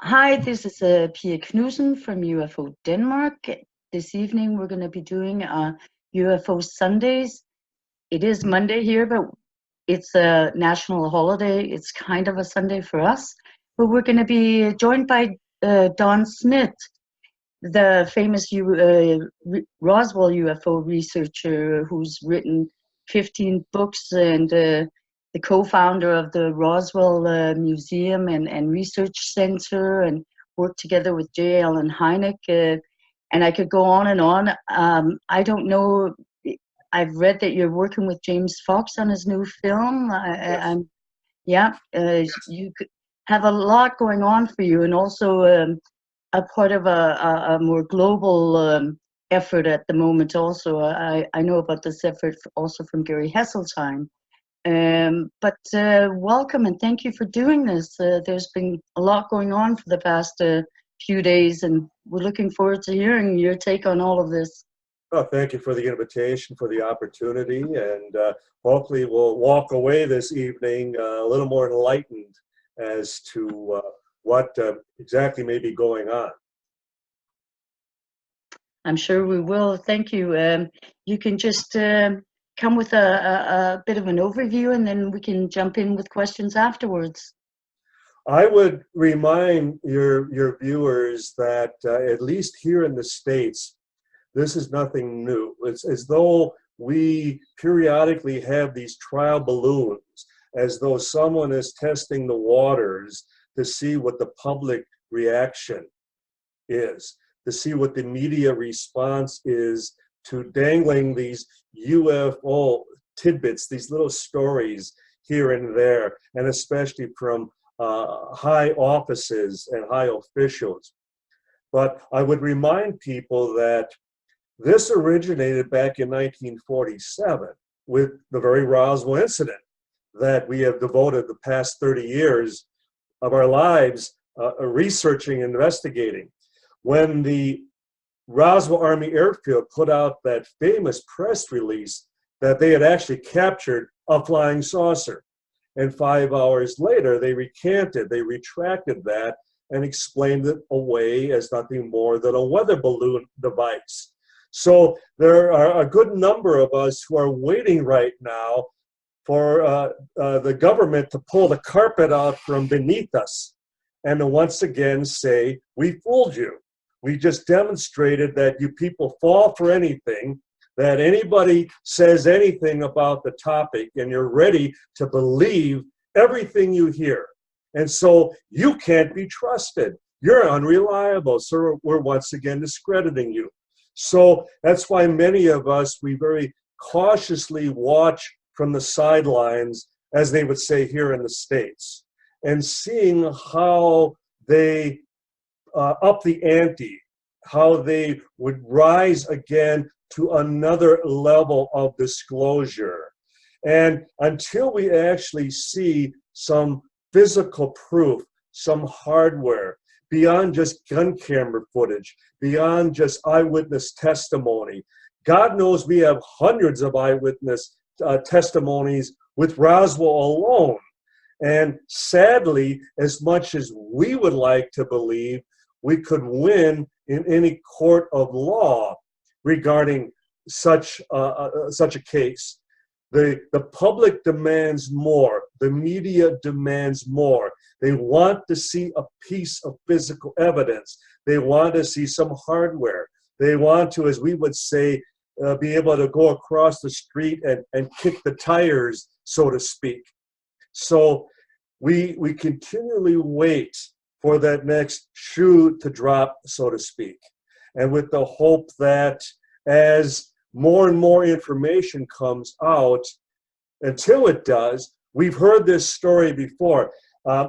Hi, this is Pia Knudsen from UFO Denmark. This evening we're going to be doing UFO Sundays. It is Monday here, but it's a national holiday. It's kind of a Sunday for us. But we're going to be joined by Don Schmitt, the famous Roswell UFO researcher who's written 15 books and the co-founder of the Roswell Museum and Research Center, and worked together with J. Allen Hynek. And I could go on and on. I don't know. I've read that you're working with James Fox on his new film. Yes. Yeah, you have a lot going on for you, and also a part of a more global effort at the moment. Also, I know about this effort also from Gary Hesseltine. But welcome and thank you for doing this. There's been a lot going on for the past few days, and we're looking forward to hearing your take on all of this. Oh, thank you for the invitation, for the opportunity, and hopefully we'll walk away this evening a little more enlightened as to what exactly may be going on. I'm sure we will. Thank you. You can just come with a bit of an overview, and then we can jump in with questions afterwards. I would remind your viewers that at least here in the States, this is nothing new. It's as though we periodically have these trial balloons, as though someone is testing the waters to see what the public reaction is, to see what the media response is to dangling these UFO tidbits, these little stories here and there, and especially from high offices and high officials. But I would remind people that this originated back in 1947 with the very Roswell incident that we have devoted the past 30 years of our lives researching and investigating. When the Roswell Army Airfield put out that famous press release that they had actually captured a flying saucer. And 5 hours later, they recanted, they retracted that and explained it away as nothing more than a weather balloon device. So there are a good number of us who are waiting right now for the government to pull the carpet out from beneath us and to once again say, we fooled you. We just demonstrated that you people fall for anything, that anybody says anything about the topic and you're ready to believe everything you hear. And so you can't be trusted. You're unreliable. So we're once again discrediting you. So that's why many of us, we very cautiously watch from the sidelines, as they would say here in the States, and seeing how they up the ante, how they would rise again to another level of disclosure. And until we actually see some physical proof, some hardware, beyond just gun camera footage, beyond just eyewitness testimony. God knows we have hundreds of eyewitness testimonies with Roswell alone. And sadly, as much as we would like to believe we could win in any court of law regarding such a case, the public demands more. The media demands more. They want to see a piece of physical evidence. They want to see some hardware. They want to, as we would say, be able to go across the street and kick the tires, so to speak. So we continually wait for that next shoe to drop, so to speak. And with the hope that as more and more information comes out, until it does, we've heard this story before.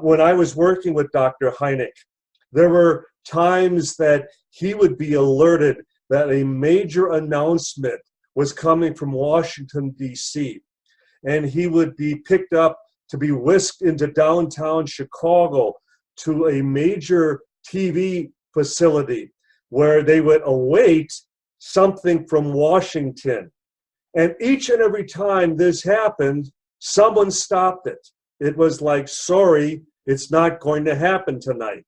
When I was working with Dr. Hynek, there were times that he would be alerted that a major announcement was coming from Washington, D.C., and he would be picked up to be whisked into downtown Chicago to a major TV facility where they would await something from Washington. And each and every time this happened, someone stopped it. It was like, sorry, it's not going to happen tonight.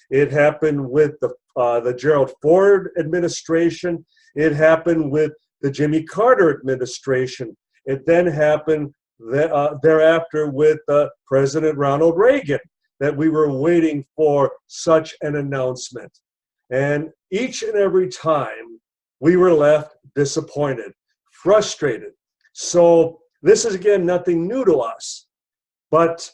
It happened with the Gerald Ford administration. It happened with the Jimmy Carter administration. It then happened thereafter with President Ronald Reagan, that we were waiting for such an announcement. And each and every time we were left disappointed, frustrated. So this is, again, nothing new to us, but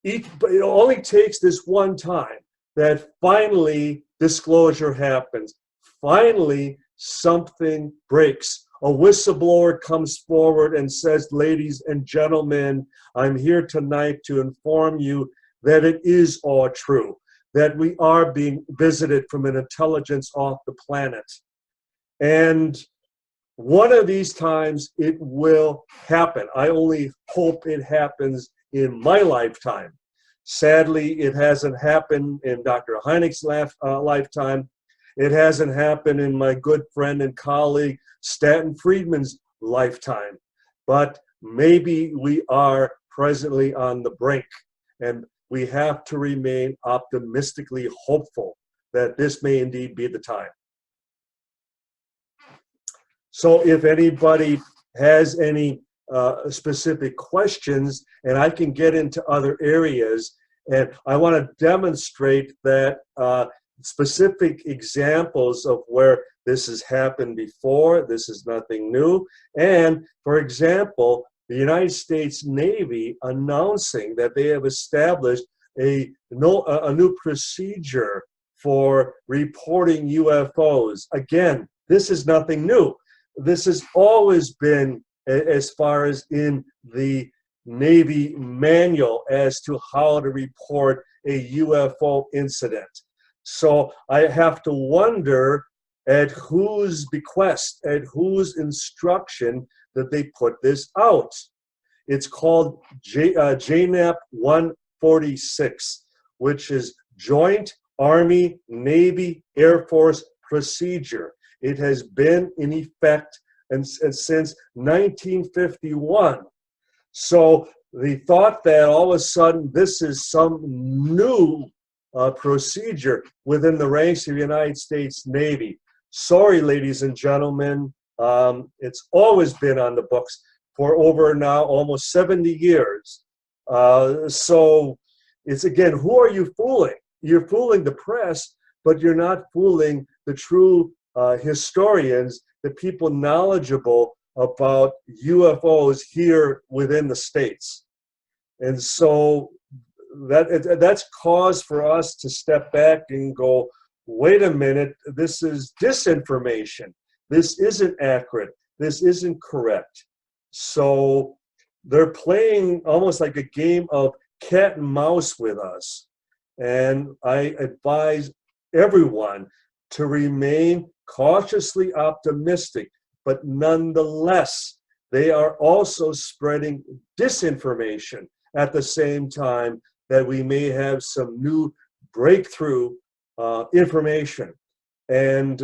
it only takes this one time that finally disclosure happens. Finally, something breaks. A whistleblower comes forward and says, ladies and gentlemen, I'm here tonight to inform you that it is all true, that we are being visited from an intelligence off the planet. And one of these times it will happen. I only hope it happens in my lifetime. Sadly, it hasn't happened in Dr. Heinek's lifetime. It hasn't happened in my good friend and colleague Stanton Friedman's lifetime. But maybe we are presently on the brink, and we have to remain optimistically hopeful that this may indeed be the time. So if anybody has any specific questions, and I can get into other areas, and I want to demonstrate that specific examples of where this has happened before. This is nothing new. And for example, the United States Navy announcing that they have established a new procedure for reporting UFOs. Again, this is nothing new. This has always been, as far as in the Navy manual, as to how to report a UFO incident. So I have to wonder at whose bequest, at whose instruction that they put this out. It's called JNAP 146, which is Joint Army, Navy, Air Force Procedure. It has been in effect since 1951. So the thought that all of a sudden this is some new procedure within the ranks of the United States Navy. Sorry, ladies and gentlemen, it's always been on the books for over now almost 70 years. So it's, again, who are you fooling? You're fooling the press, but you're not fooling the true historians, the people knowledgeable about UFOs here within the States. And so that's cause for us to step back and go, wait a minute, this is disinformation. This isn't accurate. This isn't correct. So they're playing almost like a game of cat and mouse with us. And I advise everyone to remain cautiously optimistic, but nonetheless, they are also spreading disinformation at the same time that we may have some new breakthrough information. And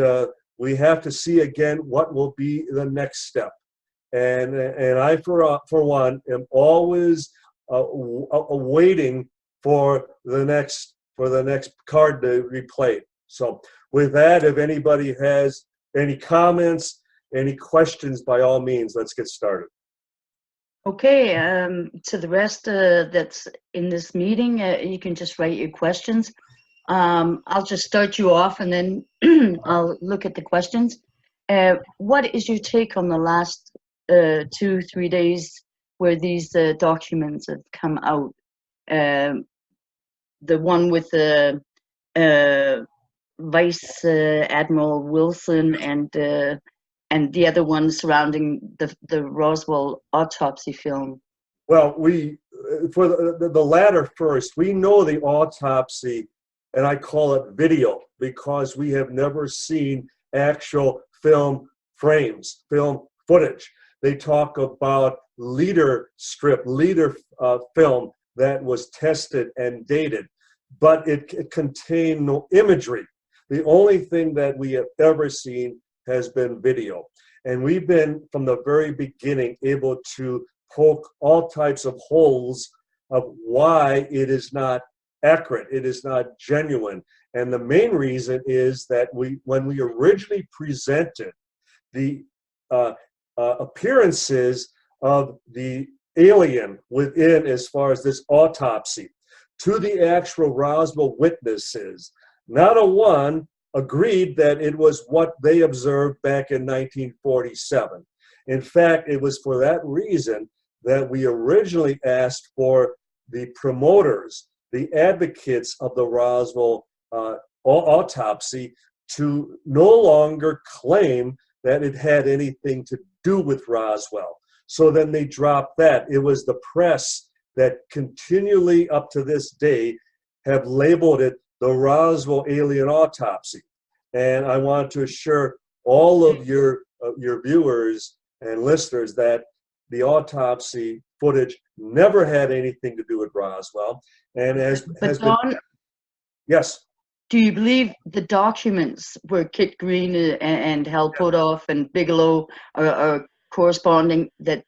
we have to see again what will be the next step. And I, for one, am always waiting for the next card to be played. So with that, if anybody has any comments, any questions, by all means, let's get started. Okay, to the rest that's in this meeting, you can just write your questions. I'll just start you off and then I'll look at the questions. What is your take on the last 2-3 days where these documents have come out? The one with the Vice Admiral Wilson and the other one surrounding the Roswell autopsy film. Well, for the latter first, we know the autopsy, and I call it video, because we have never seen actual film frames, film footage. They talk about leader film that was tested and dated, but it contained no imagery. The only thing that we have ever seen has been video. And we've been, from the very beginning, able to poke all types of holes of why it is not accurate, it is not genuine, And the main reason is that when we originally presented the appearances of the alien within, as far as this autopsy, to the actual Roswell witnesses, not a one agreed that it was what they observed back in 1947. In fact, it was for that reason that we originally asked for the promoters, the advocates of the Roswell autopsy, to no longer claim that it had anything to do with Roswell. So then they dropped that. It was the press that continually up to this day have labeled it the Roswell alien autopsy. And I want to assure all of your viewers and listeners that the autopsy footage never had anything to do with Roswell. And has Don, yes. Do you believe the documents where Kit Green and Hal Puthoff and Bigelow are corresponding, that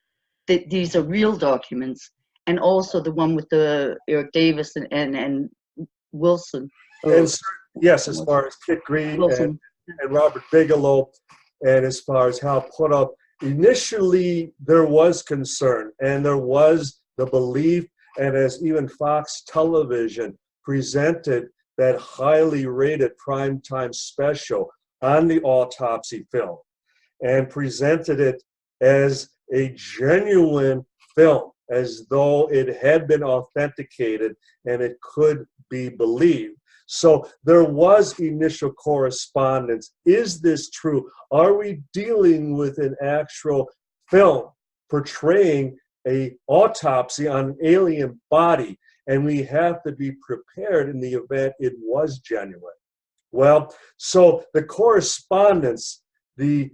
these are real documents, and also the one with the Eric Davis and Wilson? And yes, as far as Kit Green and Robert Bigelow, and as far as Hal Puthoff, initially there was concern and there was the belief, and as even Fox Television presented that highly rated primetime special on the autopsy film and presented it as a genuine film, as though it had been authenticated and it could be believed. So there was initial correspondence. Is this true? Are we dealing with an actual film portraying an autopsy on an alien body? And we have to be prepared in the event it was genuine. Well, so the correspondence, the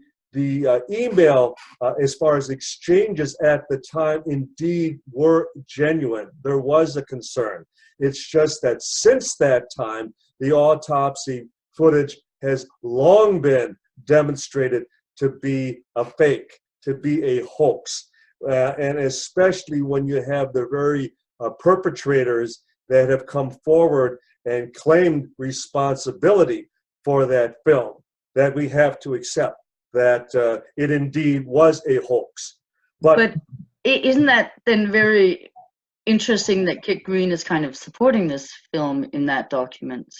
email, as far as exchanges at the time, indeed were genuine. There was a concern. It's just that since that time, the autopsy footage has long been demonstrated to be a fake, to be a hoax. And especially when you have the very perpetrators that have come forward and claimed responsibility for that film, that we have to accept that it indeed was a hoax. But isn't that then very interesting that Kit Green is kind of supporting this film in that document?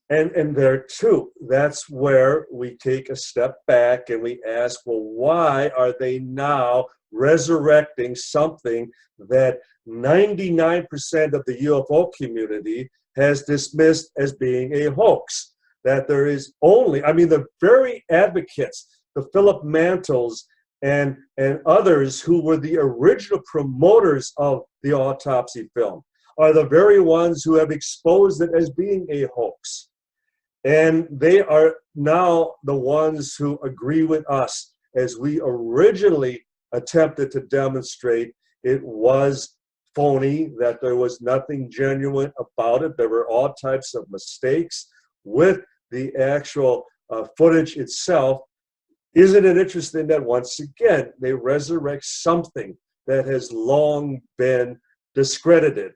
And there too, that's where we take a step back and we ask, well, why are they now resurrecting something that 99% of the UFO community has dismissed as being a hoax? That there is only, I mean, the very advocates, the Philip Mantles and others who were the original promoters of the autopsy film, are the very ones who have exposed it as being a hoax. And they are now the ones who agree with us, as we originally attempted to demonstrate it was phony, that there was nothing genuine about it. There were all types of mistakes with the actual footage itself. Isn't it interesting that once again they resurrect something that has long been discredited?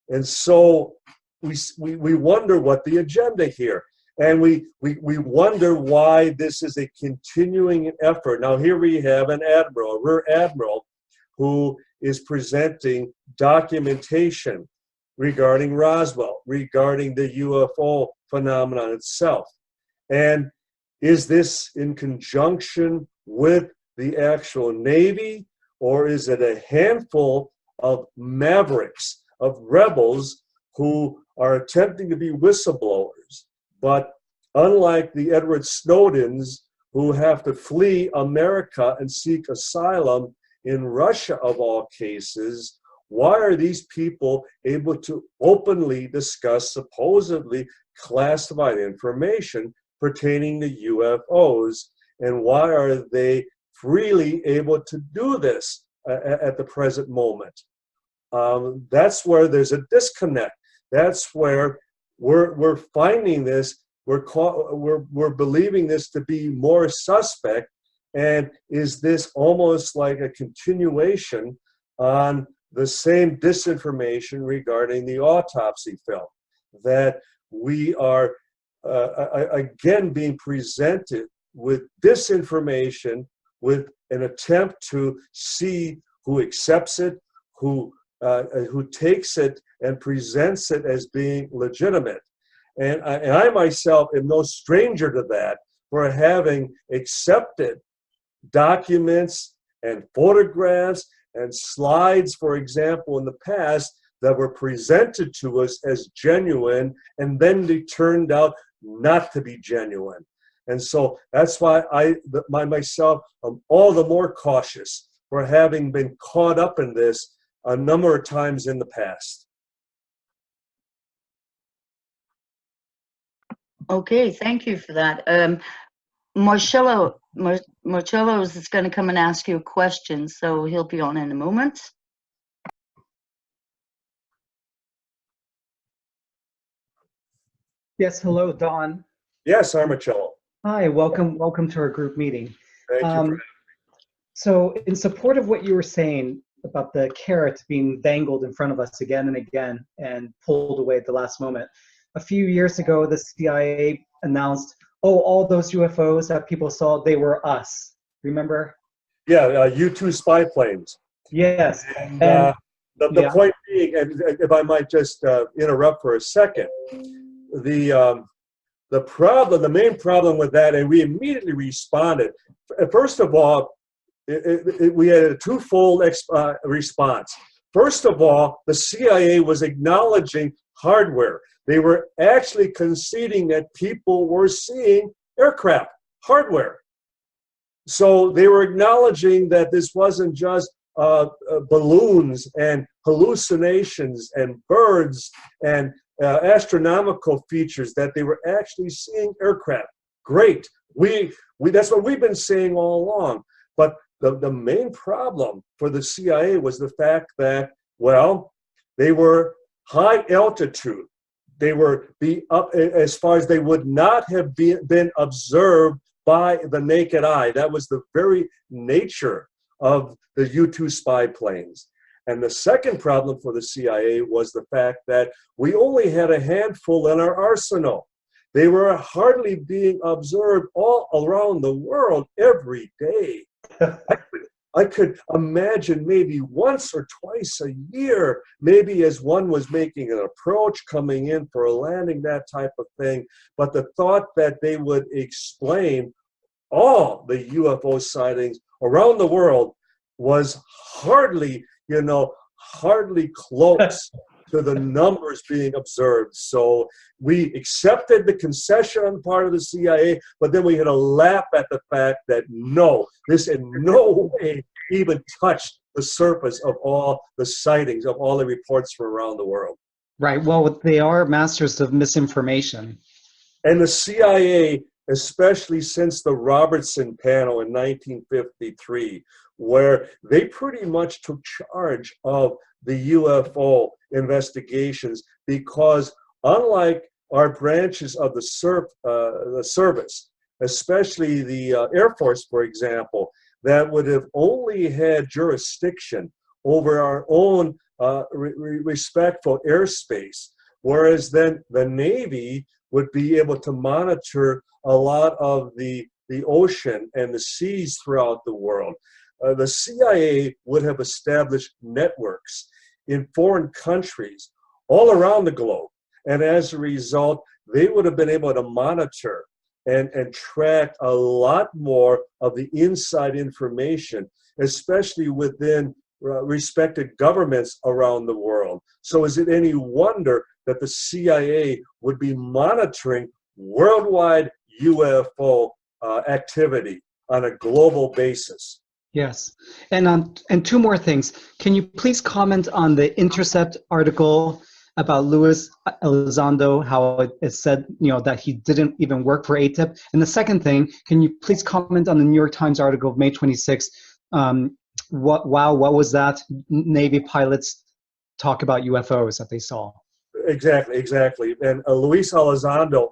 And so we wonder what the agenda here. And we wonder why this is a continuing effort. Now here we have an admiral, a rear admiral, who is presenting documentation regarding Roswell, regarding the UFO phenomenon itself. And is this in conjunction with the actual Navy, or is it a handful of mavericks, of rebels who are attempting to be whistleblowers? But unlike the Edward Snowdens, who have to flee America and seek asylum in Russia of all cases, why are these people able to openly discuss supposedly classified information pertaining to UFOs? And why are they freely able to do this at the present moment? That's where there's a disconnect. That's where we're finding this, we're believing this to be more suspect. And is this almost like a continuation on the same disinformation regarding the autopsy film, that we are again being presented with disinformation, with an attempt to see who accepts it, who takes it and presents it as being legitimate. And I myself am no stranger to that, for having accepted documents and photographs and slides, for example, in the past that were presented to us as genuine, and then they turned out not to be genuine. And so that's why myself, I'm all the more cautious for having been caught up in this a number of times in the past. Okay, thank you for that. Marcello is going to come and ask you a question, so he'll be on in a moment. Yes, hello, Don. Yes, Marcello. Hi, welcome to our group meeting. Thank you for having me. So in support of what you were saying about the carrot being dangled in front of us again and again and pulled away at the last moment, a few years ago, the CIA announced, oh, all those UFOs that people saw, they were us. Remember? Yeah, U-2 spy planes. Yes. And yeah. point being, and if I might just interrupt for a second, the main problem with that, and we immediately responded. First of all, we had a twofold response. First of all, the CIA was acknowledging hardware. They were actually conceding that people were seeing aircraft, hardware. So they were acknowledging that this wasn't just balloons and hallucinations and birds and astronomical features, that they were actually seeing aircraft. Great. That's what we've been saying all along. But the main problem for the CIA was the fact that, well, they were high altitude. They were up as far as they would not have been observed by the naked eye. That was the very nature of the U-2 spy planes. And the second problem for the CIA was the fact that we only had a handful in our arsenal. They were hardly being observed all around the world every day. I could imagine maybe once or twice a year, maybe as one was making an approach, coming in for a landing, that type of thing. But the thought that they would explain all the UFO sightings around the world was hardly close to the numbers being observed. So we accepted the concession on the part of the CIA, but then we had a laugh at the fact that no, this in no way even touched the surface of all the sightings, of all the reports from around the world. Right. Well, they are masters of misinformation. And the CIA, especially since the Robertson panel in 1953, where they pretty much took charge of the UFO investigations, because unlike our branches of the service, especially the Air Force, for example, that would have only had jurisdiction over our own respectful airspace, whereas then the Navy would be able to monitor a lot of the ocean and the seas throughout the world. The CIA would have established networks in foreign countries all around the globe. And as a result, they would have been able to monitor and track a lot more of the inside information, especially within respected governments around the world. So is it any wonder that the CIA would be monitoring worldwide UFO activity on a global basis? Yes. And two more things. Can you please comment on the Intercept article about Luis Elizondo, how it said, that he didn't even work for ATIP? And the second thing, can you please comment on the New York Times article of May 26th? What was that? Navy pilots talk about UFOs that they saw. Exactly. And Luis Elizondo,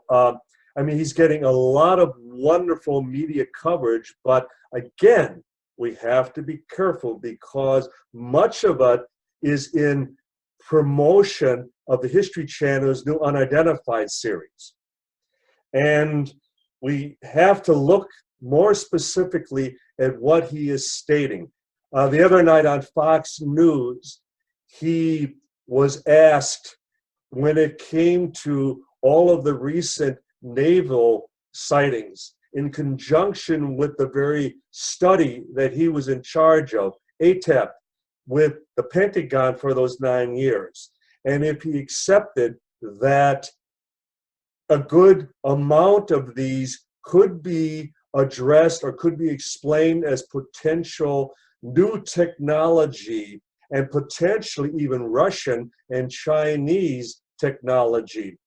he's getting a lot of wonderful media coverage, but again, we have to be careful because much of it is in promotion of the History Channel's new Unidentified series. And we have to look more specifically at what he is stating. The other night on Fox News, he was asked when it came to all of the recent naval sightings in conjunction with the very study that he was in charge of, ATEP, with the Pentagon for those 9 years. And if he accepted that a good amount of these could be addressed or could be explained as potential new technology and potentially even Russian and Chinese technology.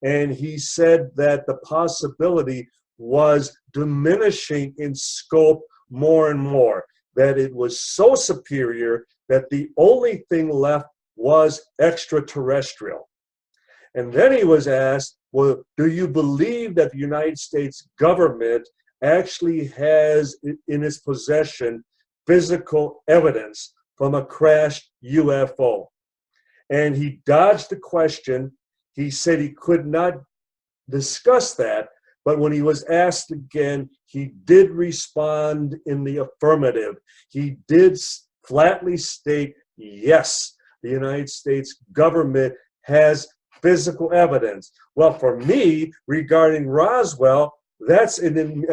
And he said that the possibility was diminishing in scope more and more, that it was so superior that the only thing left was extraterrestrial. And then he was asked, well, do you believe that the United States government actually has in its possession physical evidence from a crashed UFO? And he dodged the question. He said he could not discuss that, but when he was asked again, he did respond in the affirmative. He did flatly state, yes, the United States government has physical evidence. Well, for me, regarding Roswell, that's an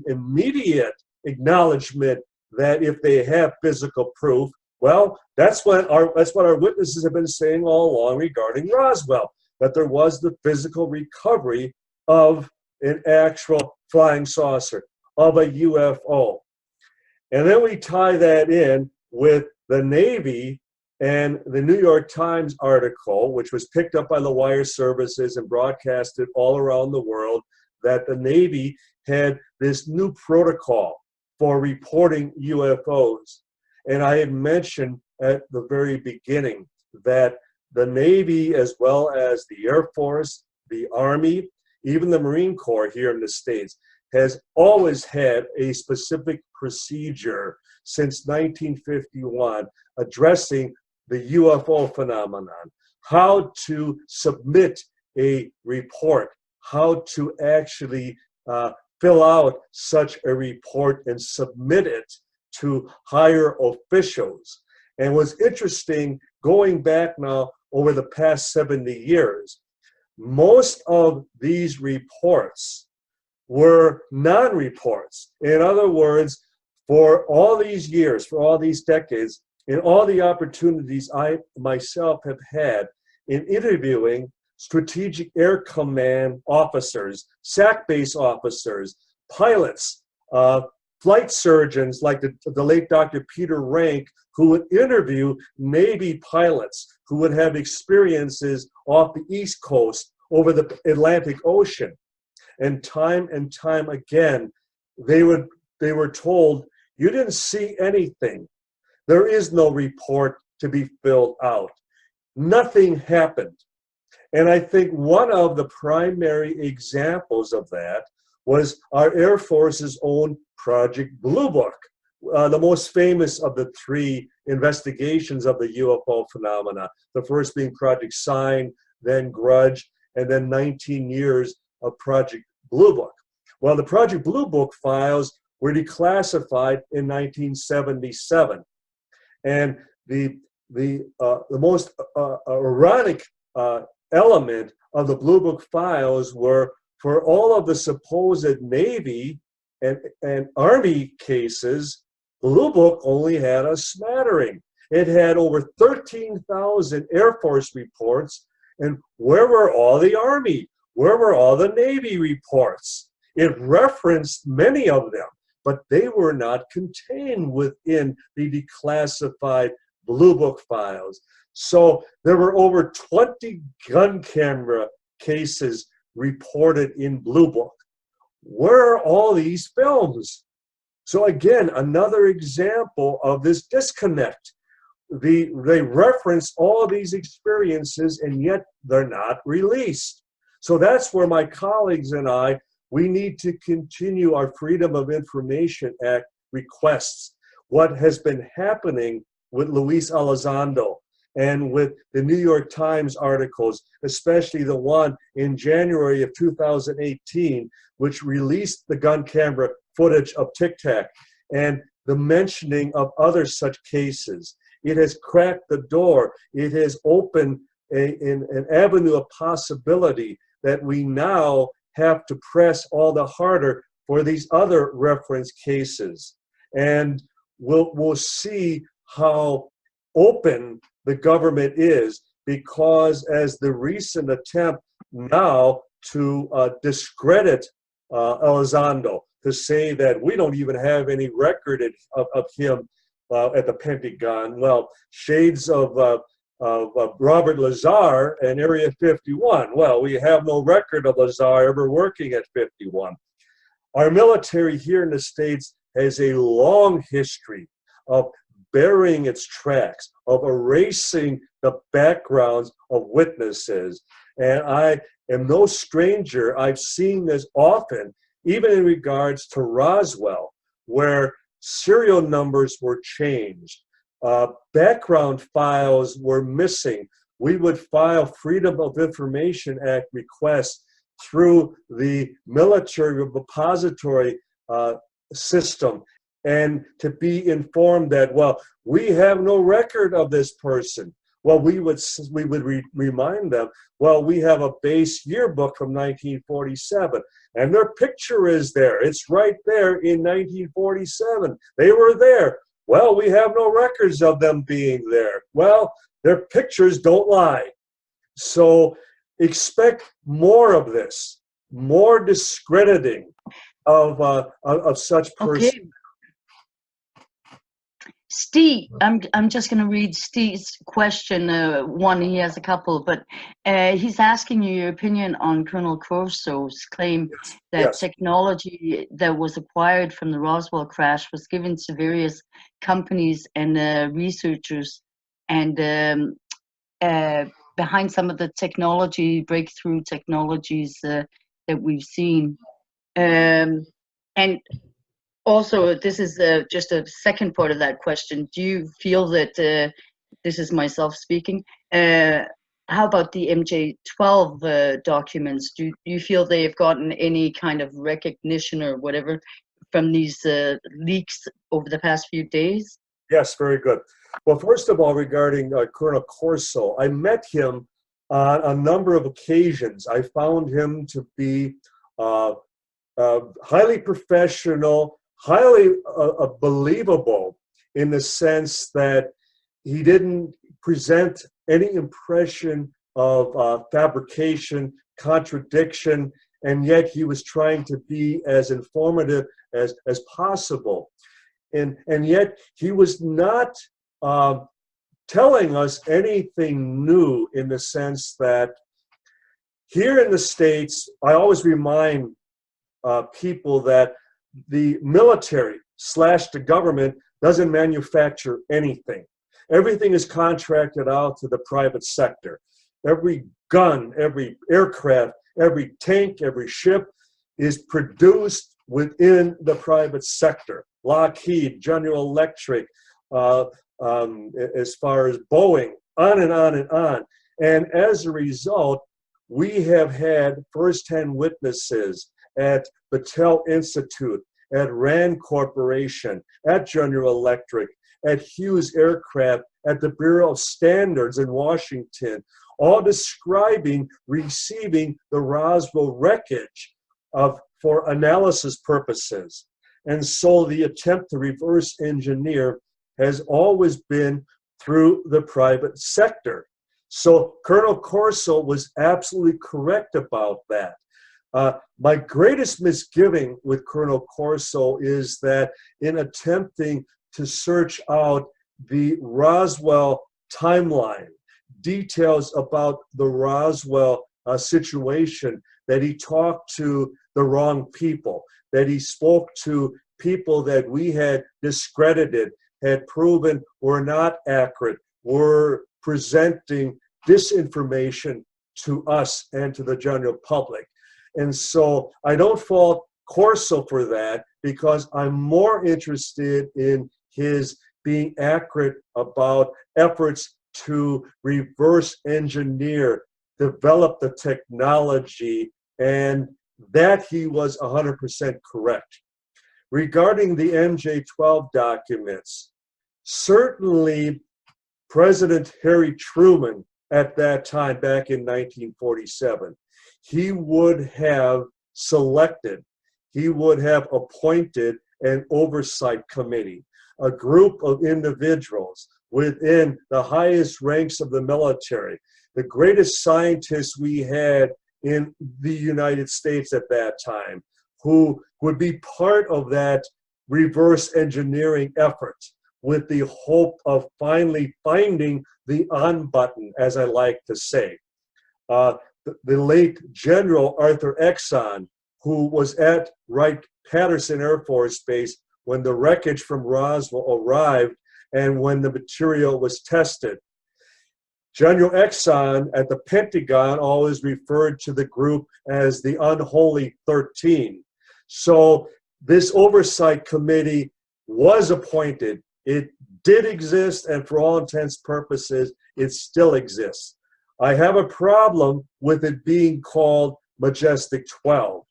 immediate acknowledgement that if they have physical proof, well, that's what our witnesses have been saying all along regarding Roswell, that there was the physical recovery of an actual flying saucer, of a UFO. And then we tie that in with the Navy and the New York Times article, which was picked up by the wire services and broadcasted all around the world, that the Navy had this new protocol for reporting UFOs. And I had mentioned at the very beginning that the Navy, as well as the Air Force, the Army, even the Marine Corps here in the States, has always had a specific procedure since 1951 addressing the UFO phenomenon, how to submit a report, how to actually fill out such a report and submit it to higher officials. And what's interesting, going back now over the past 70 years, most of these reports were non-reports. In other words, for all these years, for all these decades, in all the opportunities I myself have had in interviewing Strategic Air Command officers, SAC base officers, pilots, flight surgeons like the late Dr. Peter Rank, who would interview Navy pilots who would have experiences off the East Coast over the Atlantic Ocean. And time again, they were told, you didn't see anything. There is no report to be filled out. Nothing happened. And I think one of the primary examples of that was our Air Force's own Project Blue Book, the most famous of the three investigations of the UFO phenomena, the first being Project Sign, then Grudge, and then 19 years of Project Blue Book. Well, the Project Blue Book files were declassified in 1977. And the most ironic element of the Blue Book files were for all of the supposed Navy and Army cases, Blue Book only had a smattering. It had over 13,000 Air Force reports. And where were all the Army? Where were all the Navy reports? It referenced many of them, but they were not contained within the declassified Blue Book files. So there were over 20 gun camera cases reported in Blue Book. Where are all these films? So again, another example of this disconnect. They reference all these experiences and yet they're not released. So that's where my colleagues and I, we need to continue our Freedom of Information Act requests. What has been happening with Luis Elizondo and with the New York Times articles, especially the one in January of 2018, which released the gun camera footage of Tic Tac, and the mentioning of other such cases. It has cracked the door. It has opened an avenue of possibility that we now have to press all the harder for these other reference cases. And we'll see how open the government is, because as the recent attempt now to discredit Elizondo, to say that we don't even have any record of him at the Pentagon. Well, shades of Robert Lazar and Area 51. Well, we have no record of Lazar ever working at 51. Our military here in the States has a long history of burying its tracks, of erasing the backgrounds of witnesses. And I am no stranger. I've seen this often, even in regards to Roswell, where serial numbers were changed. Background files were missing. We would file Freedom of Information Act requests through the military repository system, and to be informed that, well, we have no record of this person. Well, we would remind them, well, we have a base yearbook from 1947, and their picture is there. It's right there in 1947. They were there. Well, we have no records of them being there. Well, their pictures don't lie. So expect more of this, more discrediting of such persons. Okay. Steve, I'm just going to read Steve's question. One, he has a couple, but he's asking you your opinion on Colonel Corso's claim that technology that was acquired from the Roswell crash was given to various companies and researchers, and behind some of the breakthrough technologies that we've seen. And also, this is just a second part of that question. Do you feel that, this is myself speaking, how about the MJ-12 documents? Do you feel they have gotten any kind of recognition or whatever from these leaks over the past few days? Yes, very good. Well, first of all, regarding Colonel Corso, I met him on a number of occasions. I found him to be highly professional, highly believable, in the sense that he didn't present any impression of fabrication, contradiction, and yet he was trying to be as informative as possible. And yet he was not telling us anything new, in the sense that here in the States, I always remind people that the military / the government doesn't manufacture anything. Everything is contracted out to the private sector. Every gun, every aircraft, every tank, every ship is produced within the private sector. Lockheed, General Electric, as far as Boeing, on and on and on. And as a result, we have had firsthand witnesses at Battelle Institute, at Rand Corporation, at General Electric, at Hughes Aircraft, at the Bureau of Standards in Washington, all describing receiving the Roswell wreckage for analysis purposes. And so the attempt to reverse engineer has always been through the private sector. So Colonel Corso was absolutely correct about that. My greatest misgiving with Colonel Corso is that in attempting to search out the Roswell timeline, details about the Roswell situation, that he talked to the wrong people, that he spoke to people that we had discredited, had proven were not accurate, were presenting disinformation to us and to the general public. And so I don't fault Corso for that, because I'm more interested in his being accurate about efforts to reverse engineer, develop the technology, and that he was 100% correct. Regarding the MJ-12 documents, certainly President Harry Truman at that time, back in 1947, he would have selected, he would have appointed an oversight committee, a group of individuals within the highest ranks of the military, the greatest scientists we had in the United States at that time, who would be part of that reverse engineering effort with the hope of finally finding the on button, as I like to say. The late General Arthur Exon, who was at Wright-Patterson Air Force Base when the wreckage from Roswell arrived and when the material was tested. General Exon at the Pentagon always referred to the group as the Unholy 13. So this oversight committee was appointed. It did exist, and for all intents and purposes, it still exists. I have a problem with it being called Majestic 12.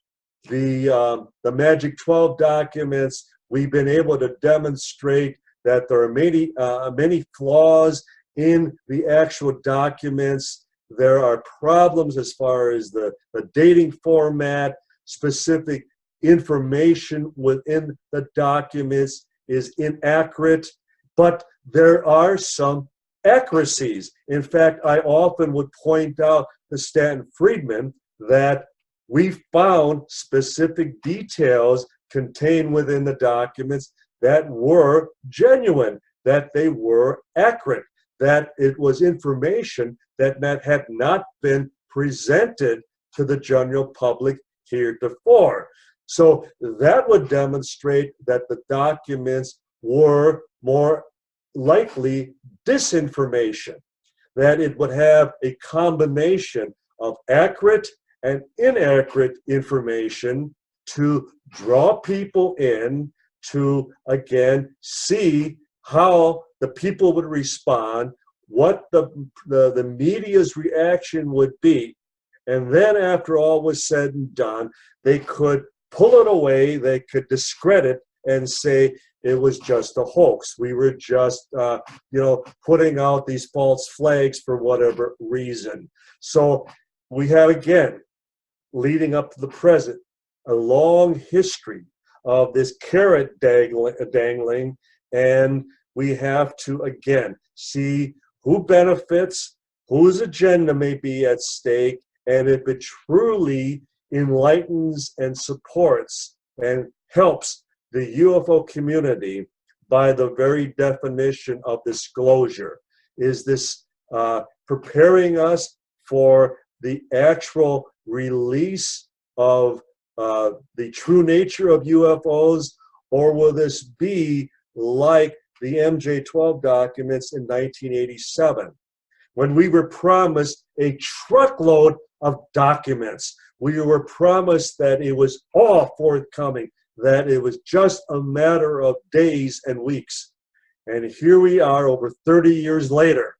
The Magic 12 documents, we've been able to demonstrate that there are many flaws in the actual documents. There are problems as far as the dating format, specific information within the documents is inaccurate, but there are some accuracies. In fact, I often would point out to Stanton Friedman that we found specific details contained within the documents that were genuine, that they were accurate, that it was information that had not been presented to the general public heretofore. So that would demonstrate that the documents were more likely disinformation, that it would have a combination of accurate and inaccurate information to draw people in to, again, see how the people would respond, what the media's reaction would be. And then after all was said and done, they could pull it away, they could discredit and say it was just a hoax. We were just, putting out these false flags for whatever reason. So we have, again, leading up to the present, a long history of this carrot dangling, and we have to, again, see who benefits, whose agenda may be at stake, and if it truly enlightens and supports and helps the UFO community by the very definition of disclosure. Is this preparing us for the actual release of the true nature of UFOs, or will this be like the MJ-12 documents in 1987, when we were promised a truckload of documents? We were promised that it was all forthcoming, that it was just a matter of days and weeks. And here we are over 30 years later,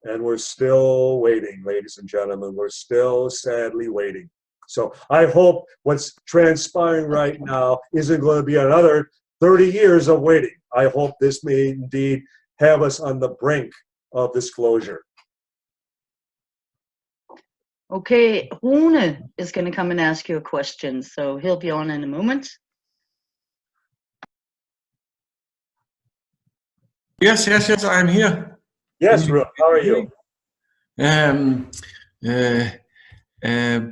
and we're still waiting, ladies and gentlemen. We're still sadly waiting. So I hope what's transpiring right now isn't going to be another 30 years of waiting. I hope this may indeed have us on the brink of disclosure. Okay, Rune is going to come and ask you a question, so he'll be on in a moment. Yes, I'm here. Yes, Rune, how are you?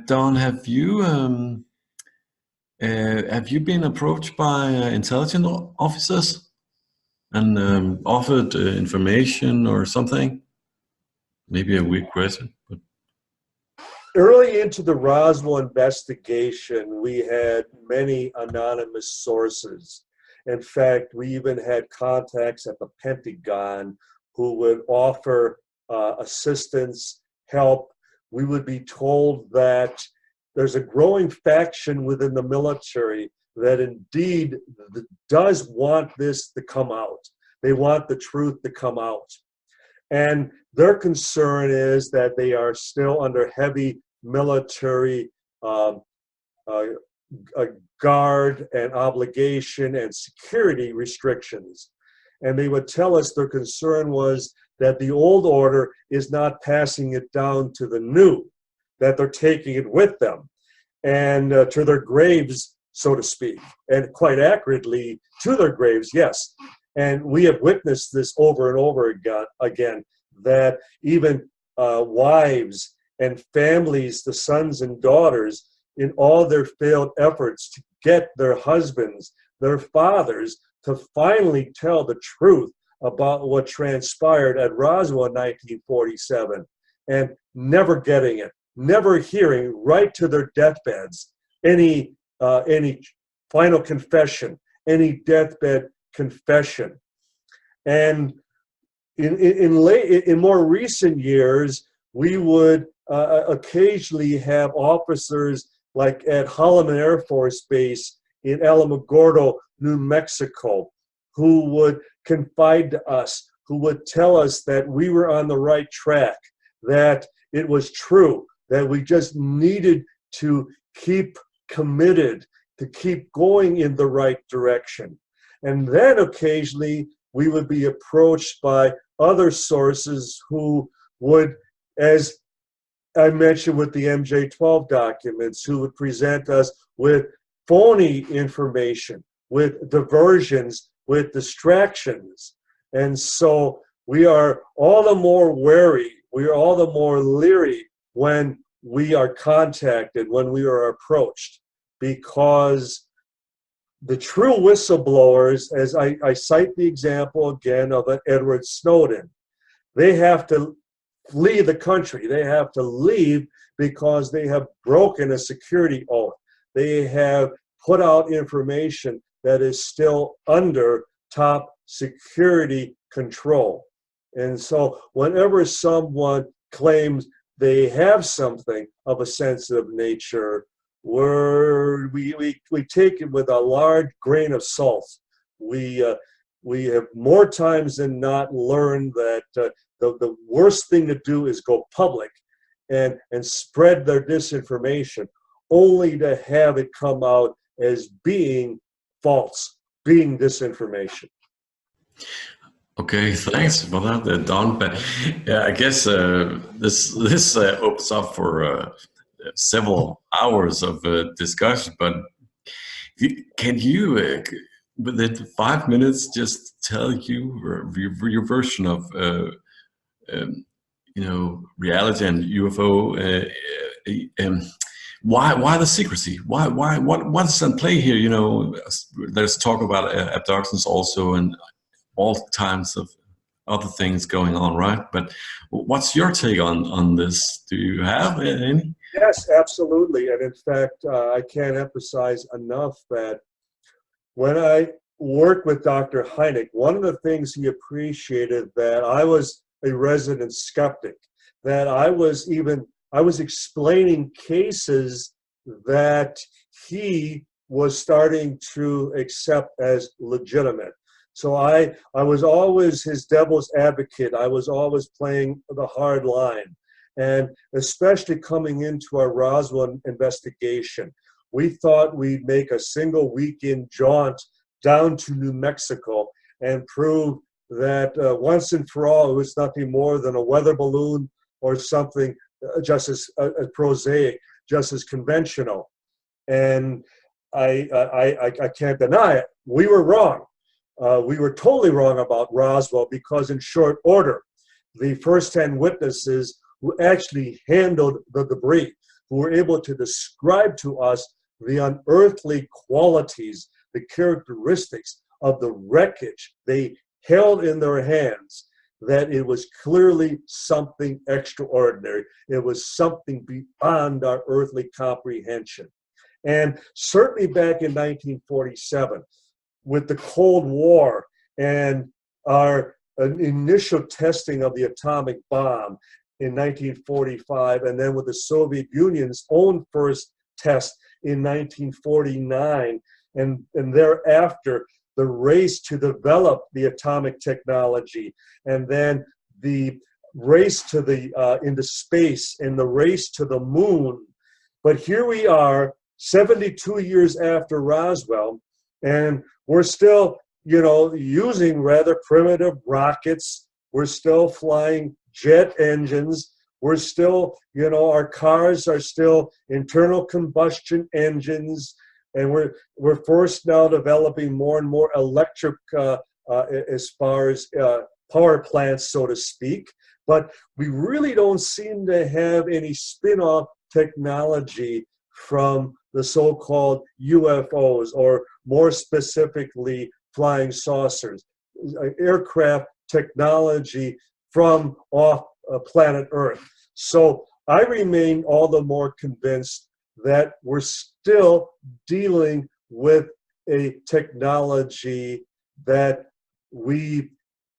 Don, have you been approached by intelligence officers and offered information or something? Maybe a weak question. But Early into the Roswell investigation, we had many anonymous sources. In fact, we even had contacts at the Pentagon who would offer assistance, help. We would be told that there's a growing faction within the military that indeed does want this to come out. They want the truth to come out. And their concern is that they are still under heavy military guard and obligation and security restrictions. And they would tell us their concern was that the old order is not passing it down to the new, that they're taking it with them and to their graves, so to speak, and quite accurately to their graves, yes. And we have witnessed this over and over again, that even wives and families, the sons and daughters, in all their failed efforts to get their husbands, their fathers, to finally tell the truth about what transpired at Roswell in 1947, and never getting it, never hearing right to their deathbeds any final confession, any deathbed confession. And in more recent years, we would occasionally have officers like at Holloman Air Force Base in Alamogordo, New Mexico, who would confide to us, who would tell us that we were on the right track, that it was true, that we just needed to keep committed, to keep going in the right direction. And then occasionally we would be approached by other sources who would, as I mentioned with the MJ-12 documents, who would present us with phony information, with diversions, with distractions. And so we are all the more wary, we are all the more leery when we are contacted, when we are approached, because the true whistleblowers, as I cite the example again of an Edward Snowden, they have to flee the country. They have to leave because they have broken a security oath. They have put out information that is still under top security control. And so whenever someone claims they have something of a sensitive nature, we take it with a large grain of salt. We have more times than not learned that the worst thing to do is go public and spread their disinformation, only to have it come out as being false, being disinformation. Okay, thanks for that, Don. But yeah, I guess this opens up for several hours of discussion. But can you, within 5 minutes, just tell your version of reality and UFO? Why the secrecy? What's in play here? You know, there's talk about abductions also, and all kinds of other things going on, right? But what's your take on this? Do you have any? Yes, absolutely. And in fact, I can't emphasize enough that when I worked with Dr. Hynek, one of the things he appreciated that I was a resident skeptic, that I was explaining cases that he was starting to accept as legitimate. So I was always his devil's advocate. I was always playing the hard line. And especially coming into our Roswell investigation, we thought we'd make a single weekend jaunt down to New Mexico and prove that once and for all, it was nothing more than a weather balloon or something just as prosaic, just as conventional. And I can't deny it. We were wrong. We were totally wrong about Roswell, because in short order, the first 10 witnesses who actually handled the debris, who were able to describe to us the unearthly qualities, the characteristics of the wreckage they held in their hands, that it was clearly something extraordinary. It was something beyond our earthly comprehension. And certainly back in 1947, with the Cold War and our initial testing of the atomic bomb in 1945, and then with the Soviet Union's own first test in 1949, and thereafter the race to develop the atomic technology, and then the race to the into space and the race to the moon. But here we are, 72 years after Roswell, and we're still, you know, using rather primitive rockets. We're still flying jet engines. We're still, you know, our cars are still internal combustion engines, and we're forced now developing more and more electric as far as power plants, so to speak. But we really don't seem to have any spin-off technology from the so-called UFOs, or more specifically, flying saucers, aircraft technology from off planet Earth. So I remain all the more convinced that we're still dealing with a technology that we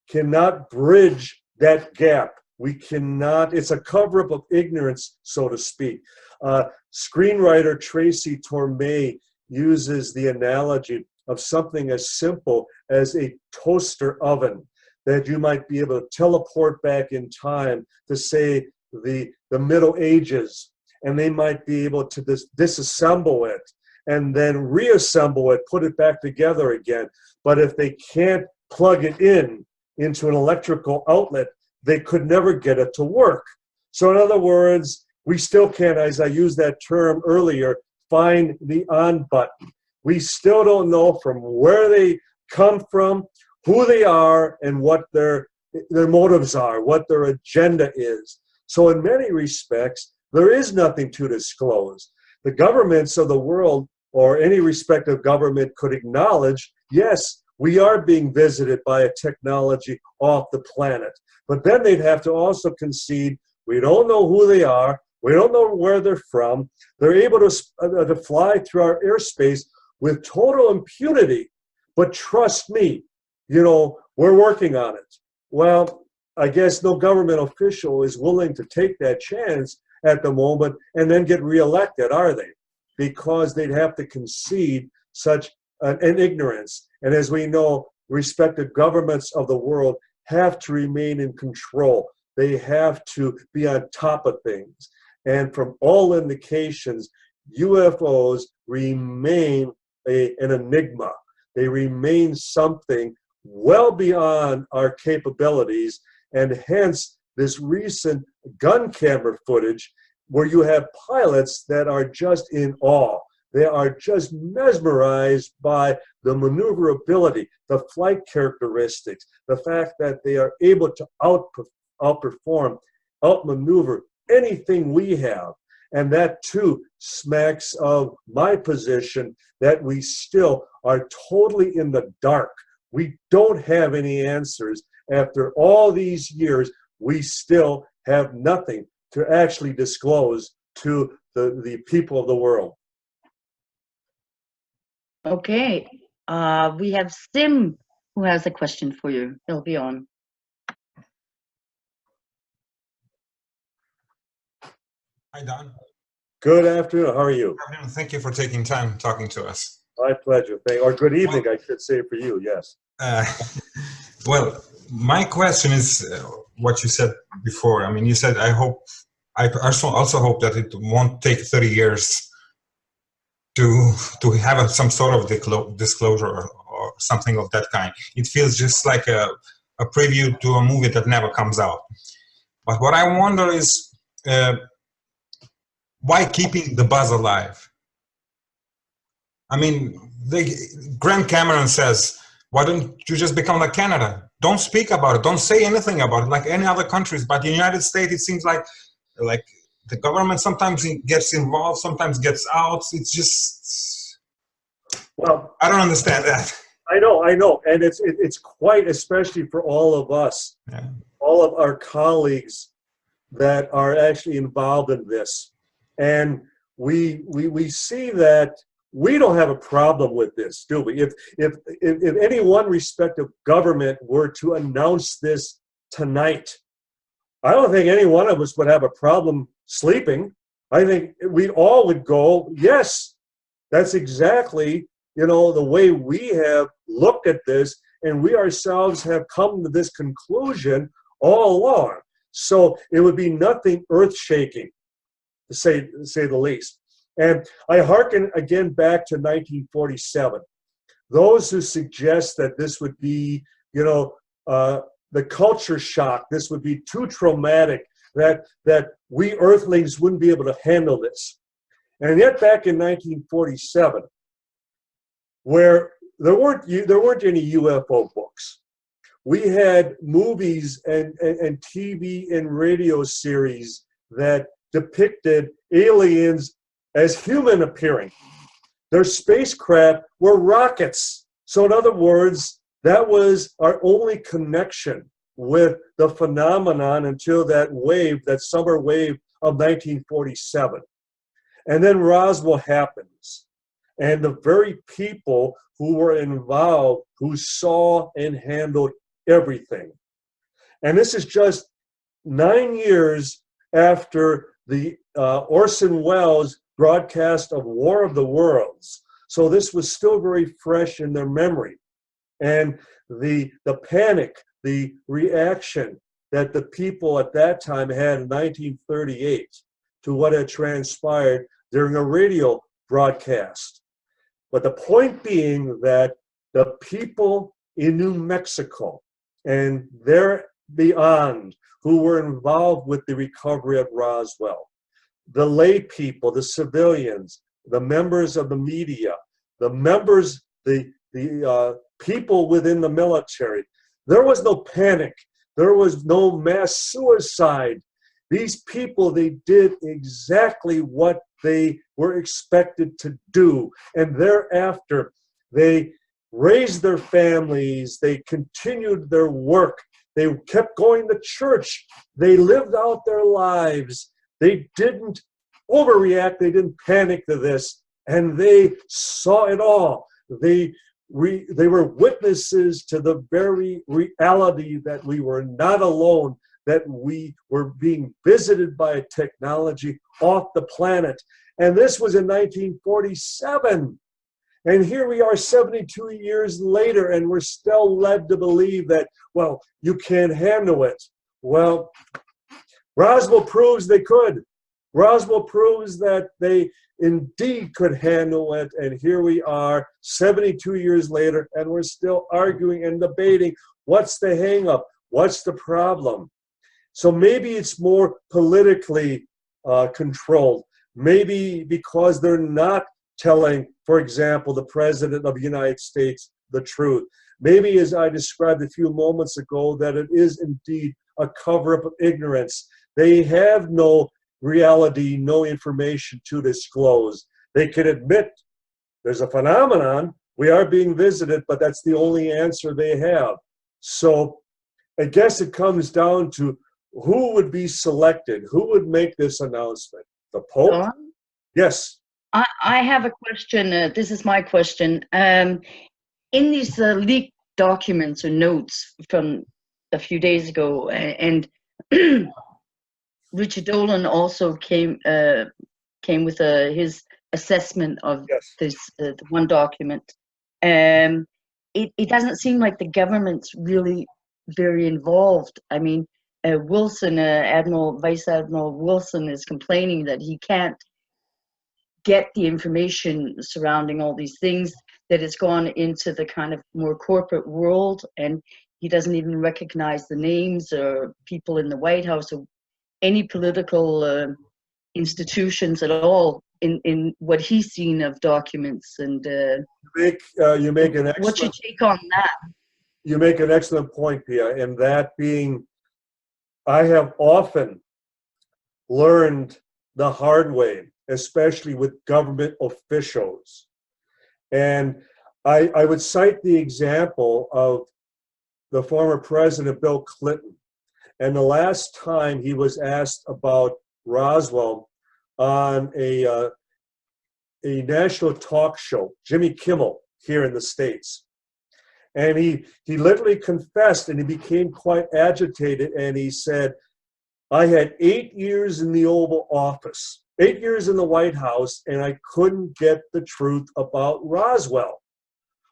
cannot bridge that gap. We cannot, it's a cover-up of ignorance, so to speak. Screenwriter Tracy Torme uses the analogy of something as simple as a toaster oven, that you might be able to teleport back in time to, say, the Middle Ages, and they might be able to disassemble it and then reassemble it, put it back together again. But if they can't plug it into an electrical outlet, they could never get it to work. So in other words, we still can't, as I used that term earlier, find the on button. We still don't know from where they come from, who they are, and what their motives are, what their agenda is. So in many respects, there is nothing to disclose. The governments of the world, or any respective government, could acknowledge, yes, we are being visited by a technology off the planet. But then they'd have to also concede, we don't know who they are, we don't know where they're from, they're able to fly through our airspace with total impunity. But trust me, you know, we're working on it. Well, I guess no government official is willing to take that chance at the moment and then get reelected, are they? Because they'd have to concede such an ignorance. And as we know, respective governments of the world have to remain in control. They have to be on top of things. And from all indications, UFOs remain an enigma. They remain something well beyond our capabilities, and hence this recent gun camera footage where you have pilots that are just in awe. They are just mesmerized by the maneuverability, the flight characteristics, the fact that they are able to outperform, outmaneuver anything we have. And that too smacks of my position that we still are totally in the dark. We don't have any answers. After all these years, we still have nothing to actually disclose to the people of the world. Okay, we have Sim who has a question for you. He'll be on. Hi, Don. Good afternoon. How are you? Good afternoon. Thank you for taking time talking to us. My pleasure. Or good evening, I should say, for you. Yes. Well, my question is what you said before. I mean, you said, I also hope that it won't take 30 years to have some sort of disclosure or something of that kind. It feels just like a preview to a movie that never comes out. But what I wonder is, why keeping the buzz alive? I mean, Grant Cameron says, why don't you just become like Canada? Don't speak about it. Don't say anything about it like any other countries. But in the United States, it seems like the government sometimes gets involved, sometimes gets out. It's just, well, I don't understand that. I know. And it's quite, especially for all of us, yeah, all of our colleagues that are actually involved in this. And we see that we don't have a problem with this, do we? If any one respective government were to announce this tonight, I don't think any one of us would have a problem sleeping. I think we all would go, yes, that's exactly, you know, the way we have looked at this, and we ourselves have come to this conclusion all along. So it would be nothing earth-shaking, to say the least. And I hearken again back to 1947. Those who suggest that this would be, the culture shock, this would be too traumatic, that we Earthlings wouldn't be able to handle this. And yet back in 1947, where there weren't any UFO books, we had movies and TV and radio series that depicted aliens as human appearing. Their spacecraft were rockets. So in other words, that was our only connection with the phenomenon until that summer wave of 1947. And then Roswell happens. And the very people who were involved, who saw and handled everything. And this is just 9 years after the Orson Welles broadcast of War of the Worlds. So this was still very fresh in their memory. And the panic, the reaction that the people at that time had in 1938 to what had transpired during a radio broadcast. But the point being that the people in New Mexico and there beyond who were involved with the recovery of Roswell, the lay people, the civilians, the members of the media, the members, the people within the military, there was no panic. There was no mass suicide. These people, they did exactly what they were expected to do. And thereafter, they raised their families. They continued their work. They kept going to church. They lived out their lives. They didn't overreact. They didn't panic to this. And they saw it all. They were witnesses to the very reality that we were not alone, that we were being visited by a technology off the planet. And this was in 1947. And here we are 72 years later, and we're still led to believe that, well, you can't handle it. Well, Roswell proves they could. Roswell proves that they indeed could handle it, and here we are 72 years later, and we're still arguing and debating what's the hang-up, what's the problem. So maybe it's more politically controlled. Maybe because they're not telling, for example, the President of the United States the truth. Maybe, as I described a few moments ago, that it is indeed a cover-up of ignorance. They have no reality, no information to disclose. They can admit there's a phenomenon, we are being visited, but that's the only answer they have. So I guess it comes down to who would be selected, who would make this announcement? The Pope? Don? Yes. I have a question. This is my question. In these leaked documents or notes from a few days ago, and Richard Dolan also came with his assessment of this the one document. It doesn't seem like the government's really very involved. I mean, Wilson, Vice Admiral Wilson, is complaining that he can't get the information surrounding all these things, that it's gone into the kind of more corporate world, and he doesn't even recognize the names or people in the White House or any political institutions at all in what he's seen of documents. And you make an excellent, what's your take on that? You make an excellent point, Pia, and that being, I have often learned the hard way, especially with government officials. And I would cite the example of the former President Bill Clinton. And the last time he was asked about Roswell on a national talk show, Jimmy Kimmel, here in the States. And he literally confessed, and he became quite agitated, and he said, I had 8 years in the Oval Office, 8 years in the White House, and I couldn't get the truth about Roswell.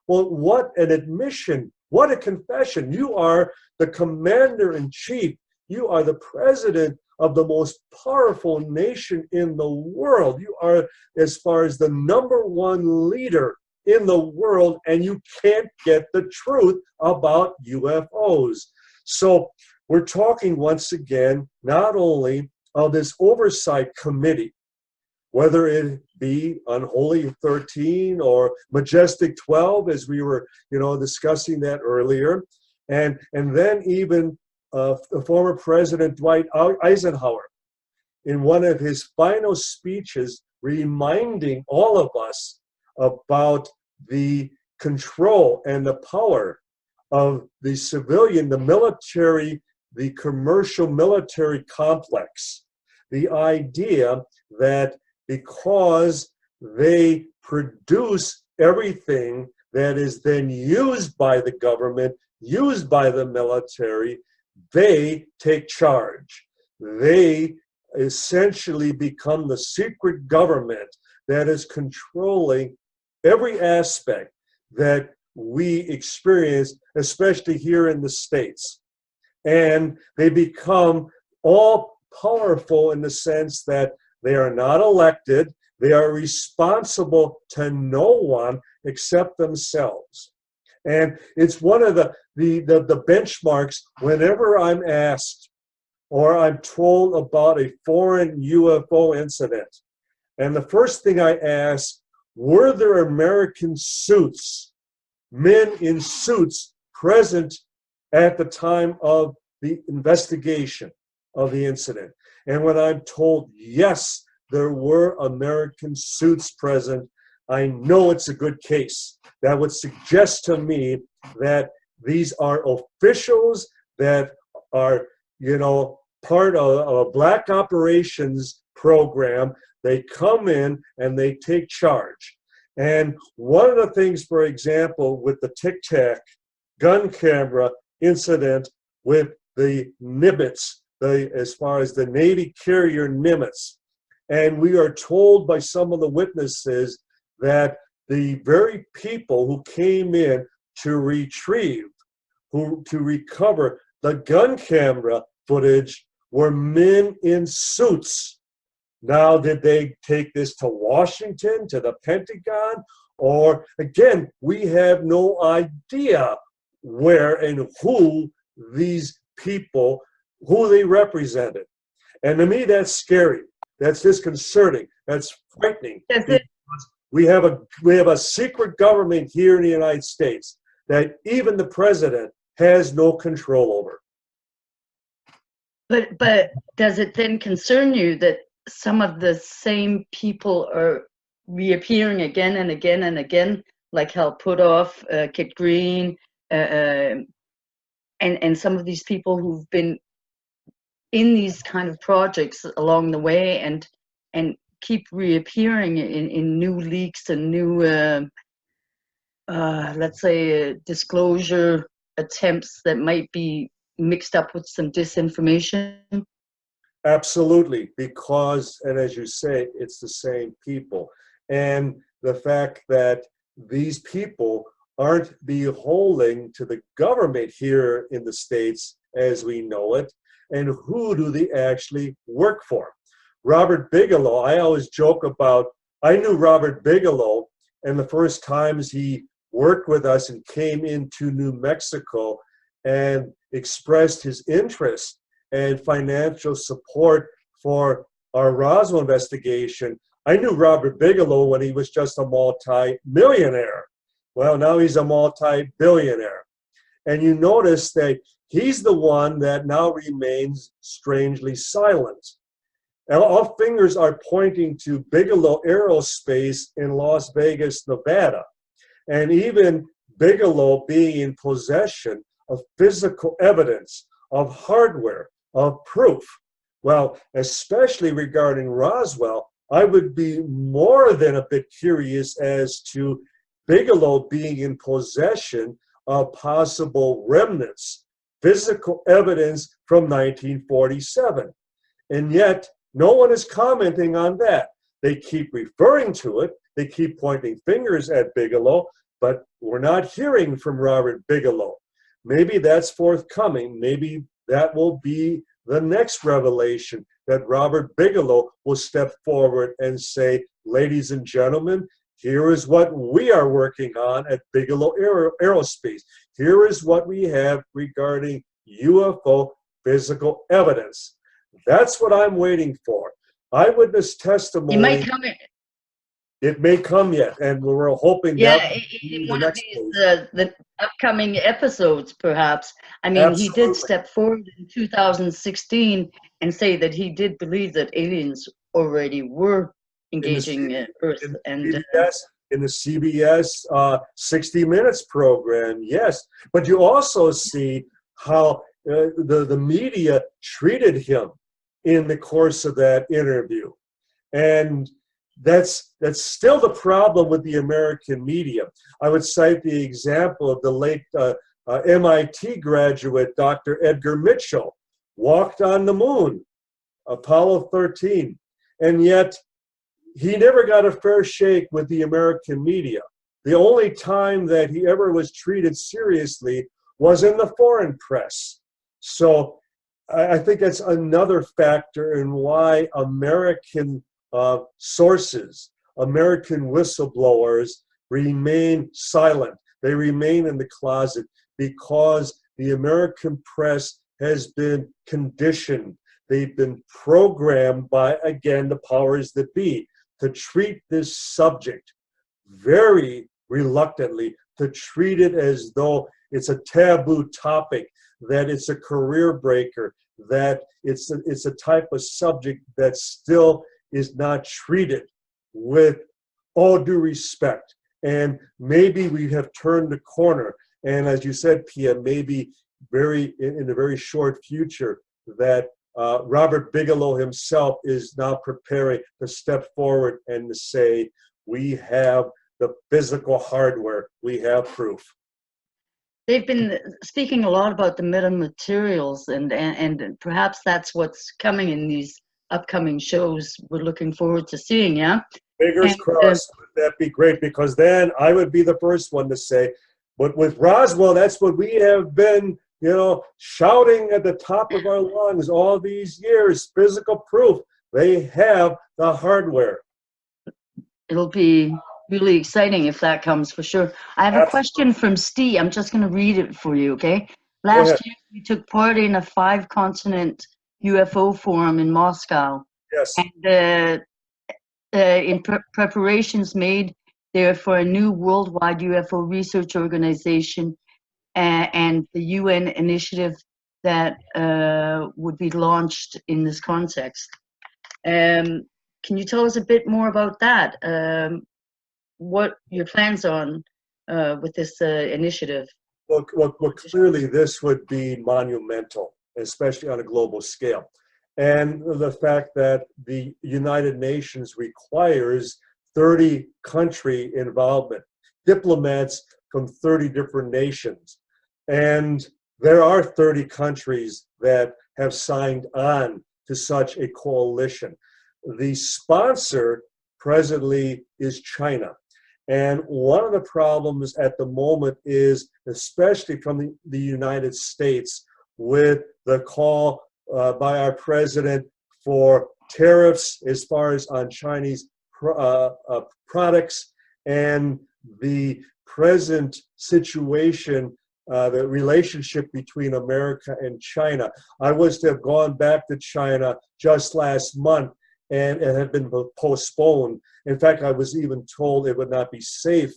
Well, what an admission What a confession. You are the commander-in-chief. You are the president of the most powerful nation in the world. You are, as far as the #1 leader in the world, and you can't get the truth about UFOs. So we're talking once again, not only of this oversight committee, whether it be Unholy 13 or Majestic 12, as we were, discussing that earlier, and then even the former President Dwight Eisenhower, in one of his final speeches, reminding all of us about the control and the power of the civilian, the military, the commercial military complex. The idea that because they produce everything that is then used by the government, used by the military, they take charge. They essentially become the secret government that is controlling every aspect that we experience, especially here in the States. And they become all powerful in the sense that they are not elected. They are responsible to no one except themselves. And it's one of the benchmarks whenever I'm asked or I'm told about a foreign UFO incident. And the first thing I ask, were there American suits, men in suits present at the time of the investigation of the incident? And when I'm told, yes, there were American suits present, I know it's a good case. That would suggest to me that these are officials that are, part of a black operations program. They come in and they take charge. And one of the things, for example, with the Tic Tac gun camera incident with the Nimitz, as far as the Navy carrier Nimitz, and we are told by some of the witnesses that the very people who came in to retrieve, to recover the gun camera footage were men in suits. Now, did they take this to Washington, to the Pentagon? Or, again, we have no idea where and who these people, who they represented. And to me, that's scary. That's disconcerting. That's frightening. We have a secret government here in the United States that even the president has no control over. But does it then concern you that some of the same people are reappearing again and again and again, like Hal Puthoff, Kit Green, and some of these people who've been in these kind of projects along the way and keep reappearing in new leaks and new, let's say, disclosure attempts that might be mixed up with some disinformation? Absolutely, because, and as you say, it's the same people. And the fact that these people aren't beholden to the government here in the States as we know it, and who do they actually work for? Robert Bigelow, I always joke about, I knew Robert Bigelow, and the first times he worked with us and came into New Mexico and expressed his interest and financial support for our Roswell investigation. I knew Robert Bigelow when he was just a multi-millionaire. Well, now he's a multi-billionaire. And you notice that he's the one that now remains strangely silent. And all fingers are pointing to Bigelow Aerospace in Las Vegas, Nevada. And even Bigelow being in possession of physical evidence, of hardware, of proof. Well, especially regarding Roswell, I would be more than a bit curious as to Bigelow being in possession of possible remnants, physical evidence from 1947. And yet, no one is commenting on that. They keep referring to it, they keep pointing fingers at Bigelow, but we're not hearing from Robert Bigelow. maybe that's forthcoming. Maybe that will be the next revelation, that Robert Bigelow will step forward and say, ladies and gentlemen, here is what we are working on at Bigelow Aerospace. Here is what we have regarding UFO physical evidence. That's what I'm waiting for. Eyewitness testimony. It might come in. It may come yet, and we're hoping Yeah, that in one of these the upcoming episodes, perhaps. I mean, he did Absolutely. step forward in 2016 and say that he did believe that aliens already were engaging Earth. And in the CBS 60 Minutes program, yes. But you also see how the media treated him in the course of that interview. And that's still the problem with the American media. I would cite the example of the late MIT graduate, Dr. Edgar Mitchell, walked on the moon, Apollo 13, and yet he never got a fair shake with the American media. The only time that he ever was treated seriously was in the foreign press. So I think that's another factor in why American sources, American whistleblowers remain silent. They remain in the closet because the American press has been conditioned. They've been programmed by, again, the powers that be to treat this subject very reluctantly, to treat it as though it's a taboo topic, that it's a career breaker, that it's a type of subject that still is not treated with all due respect. And maybe we have turned the corner. And as you said, Pia, maybe in the very short future that Robert Bigelow himself is now preparing to step forward and to say, we have the physical hardware, we have proof. they've been speaking a lot about the metamaterials, and perhaps that's what's coming in these upcoming shows we're looking forward to seeing, yeah? Fingers crossed, that'd be great, because then I would be the first one to say, but with Roswell, that's what we have been, shouting at the top of our lungs all these years, physical proof. They have the hardware. It'll be really exciting if that comes, for sure. I have a question from Steve. I'm just going to read it for you, okay? Last year, we took part in a 5-continent UFO forum in Moscow. Yes. And in preparations made there for a new worldwide UFO research organization and the UN initiative that would be launched in this context. Can you tell us a bit more about that? What your plans on with this initiative? Well, clearly this would be monumental, especially on a global scale. And the fact that the United Nations requires 30 country involvement, diplomats from 30 different nations. And there are 30 countries that have signed on to such a coalition. The sponsor presently is China. And one of the problems at the moment is, especially from the United States, with the call by our president for tariffs as far as on Chinese products, and the present situation, the relationship between America and China. I was to have gone back to China just last month, and it had been postponed. In fact, I was even told it would not be safe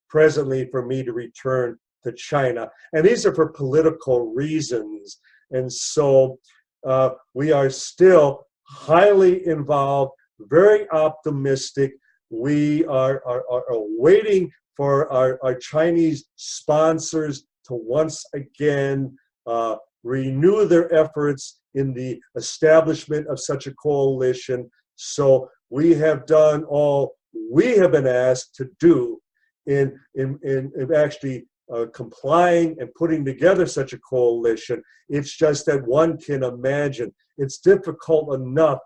presently for me to return to China. And these are for political reasons. And so we are still highly involved, very optimistic. We are waiting for our Chinese sponsors to once again renew their efforts in the establishment of such a coalition. So we have done all we have been asked to do in actually complying and putting together such a coalition. It's just that one can imagine it's difficult enough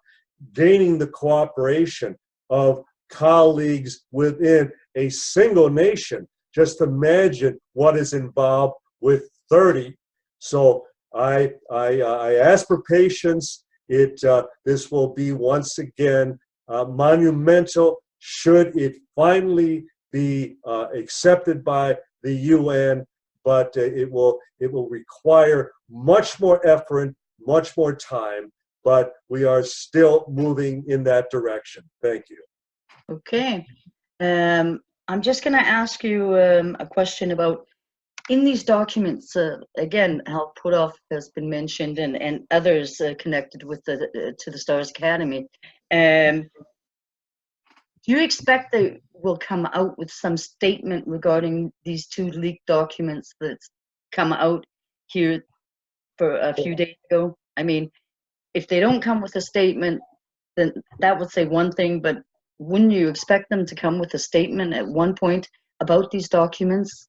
gaining the cooperation of colleagues within a single nation. Just imagine what is involved with 30. So I ask for patience. This will be once again monumental should it finally be accepted by the UN, but it will require much more effort, much more time, but we are still moving in that direction. Thank you. Okay. I'm just going to ask you a question about, in these documents, again, Hal Puthoff has been mentioned, and others connected with the to the Stars Academy. Do you expect they will come out with some statement regarding these two leaked documents that's come out here for a few days ago? I mean, if they don't come with a statement, then that would say one thing, but wouldn't you expect them to come with a statement at one point about these documents?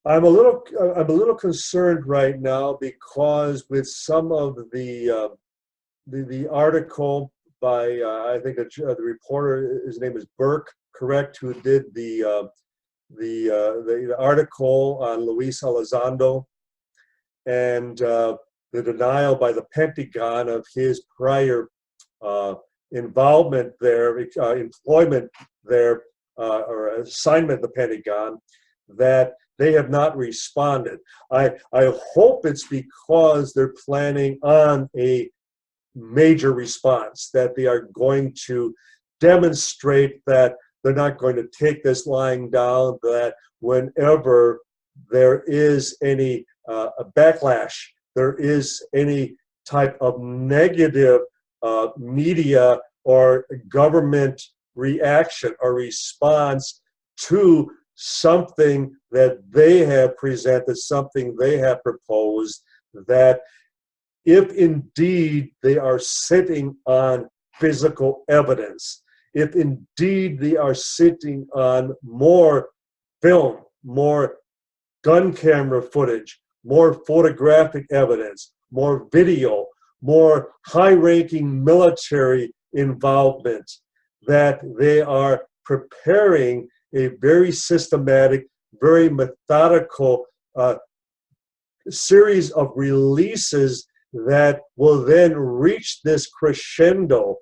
I'm a little concerned right now because with some of the article by I think the reporter, his name is Burke, correct, who did the article on Luis Elizondo, and the denial by the Pentagon of his prior involvement there, employment there, or assignment at the Pentagon, that they have not responded. I hope it's because they're planning on a major response, that they are going to demonstrate that they're not going to take this lying down, that whenever there is any backlash, there is any type of negative media or government reaction or response to something that they have presented, something they have proposed, that if indeed they are sitting on physical evidence, if indeed they are sitting on more film, more gun camera footage, more photographic evidence, more video, more high-ranking military involvement, that they are preparing a very systematic, very methodical series of releases that will then reach this crescendo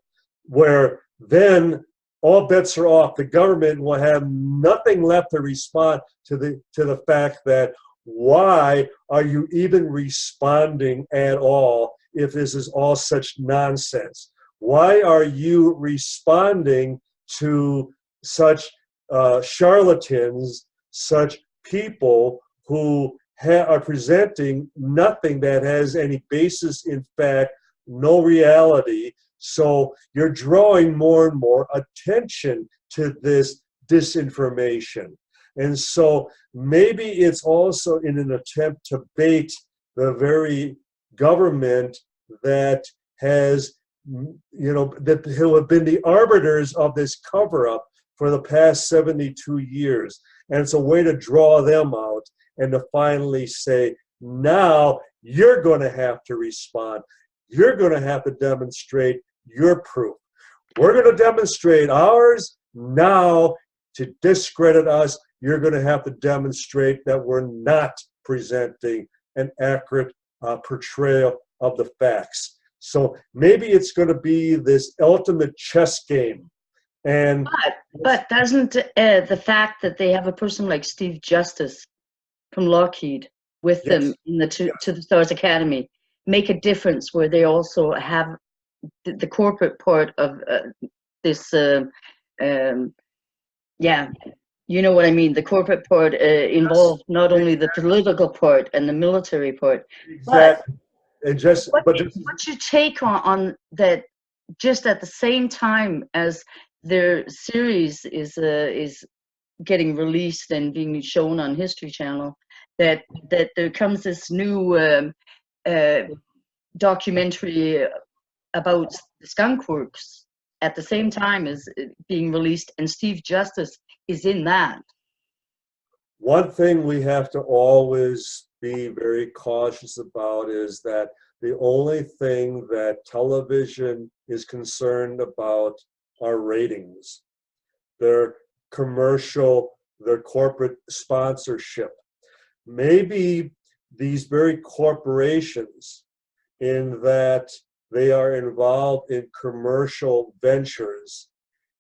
where then all bets are off. The government will have nothing left to respond to the fact that, why are you even responding at all if this is all such nonsense? Why are you responding to such charlatans, such people who are presenting nothing that has any basis in fact, no reality? So you're drawing more and more attention to this disinformation. And so maybe it's also in an attempt to bait the very government that has, that who have been the arbiters of this cover-up for the past 72 years. And it's a way to draw them out and to finally say, now you're going to have to respond. You're going to have to demonstrate your proof. We're going to demonstrate ours. Now, to discredit us, you're going to have to demonstrate that we're not presenting an accurate portrayal of the facts. So maybe it's going to be this ultimate chess game. And but doesn't the fact that they have a person like Steve Justice from Lockheed with them in the to the Stars Academy make a difference, where they also have the corporate part of this? Yeah, you know what I mean. The corporate part involved not only the political part and the military part. Exactly. What's your take on that? Just at the same time as their series is getting released and being shown on History Channel, that there comes this new documentary about the skunk works at the same time as being released, and Steve Justice is in that. One thing we have to always be very cautious about is that the only thing that television is concerned about are ratings, their commercial, their corporate sponsorship. Maybe these very corporations, in that they are involved in commercial ventures,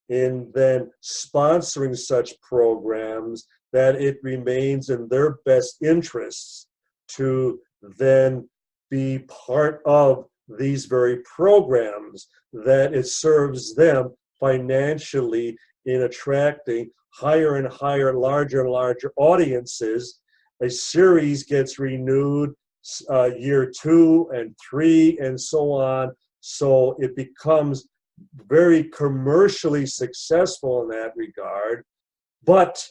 in then sponsoring such programs, that it remains in their best interests to then be part of these very programs, that it serves them financially in attracting higher and higher, larger and larger audiences. A series gets renewed year 2 and 3 and so on, so it becomes very commercially successful in that regard. But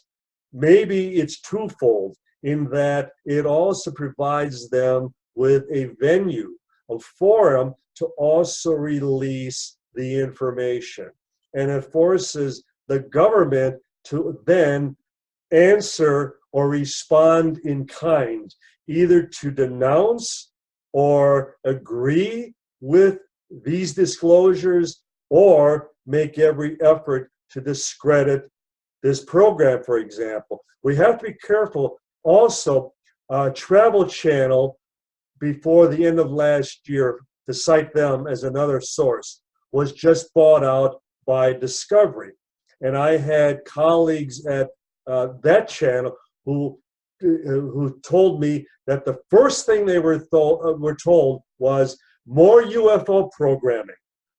maybe it's twofold, in that it also provides them with a venue, a forum to also release the information. And it forces the government to then answer or respond in kind, either to denounce or agree with these disclosures, or make every effort to discredit this program, for example. We have to be careful. Also, Travel Channel, before the end of last year, to cite them as another source, was just bought out by Discovery. And I had colleagues at that channel who told me that the first thing they were told was more UFO programming,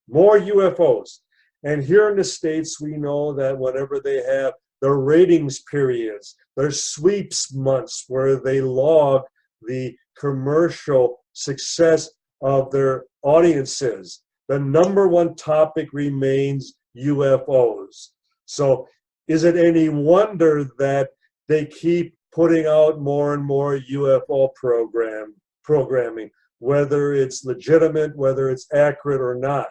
more UFOs. And here in the States, we know that whenever they have their ratings periods, their sweeps months where they log the commercial success of their audiences, the #1 topic remains UFOs. So is it any wonder that they keep putting out more and more UFO programming, whether it's legitimate, whether it's accurate or not?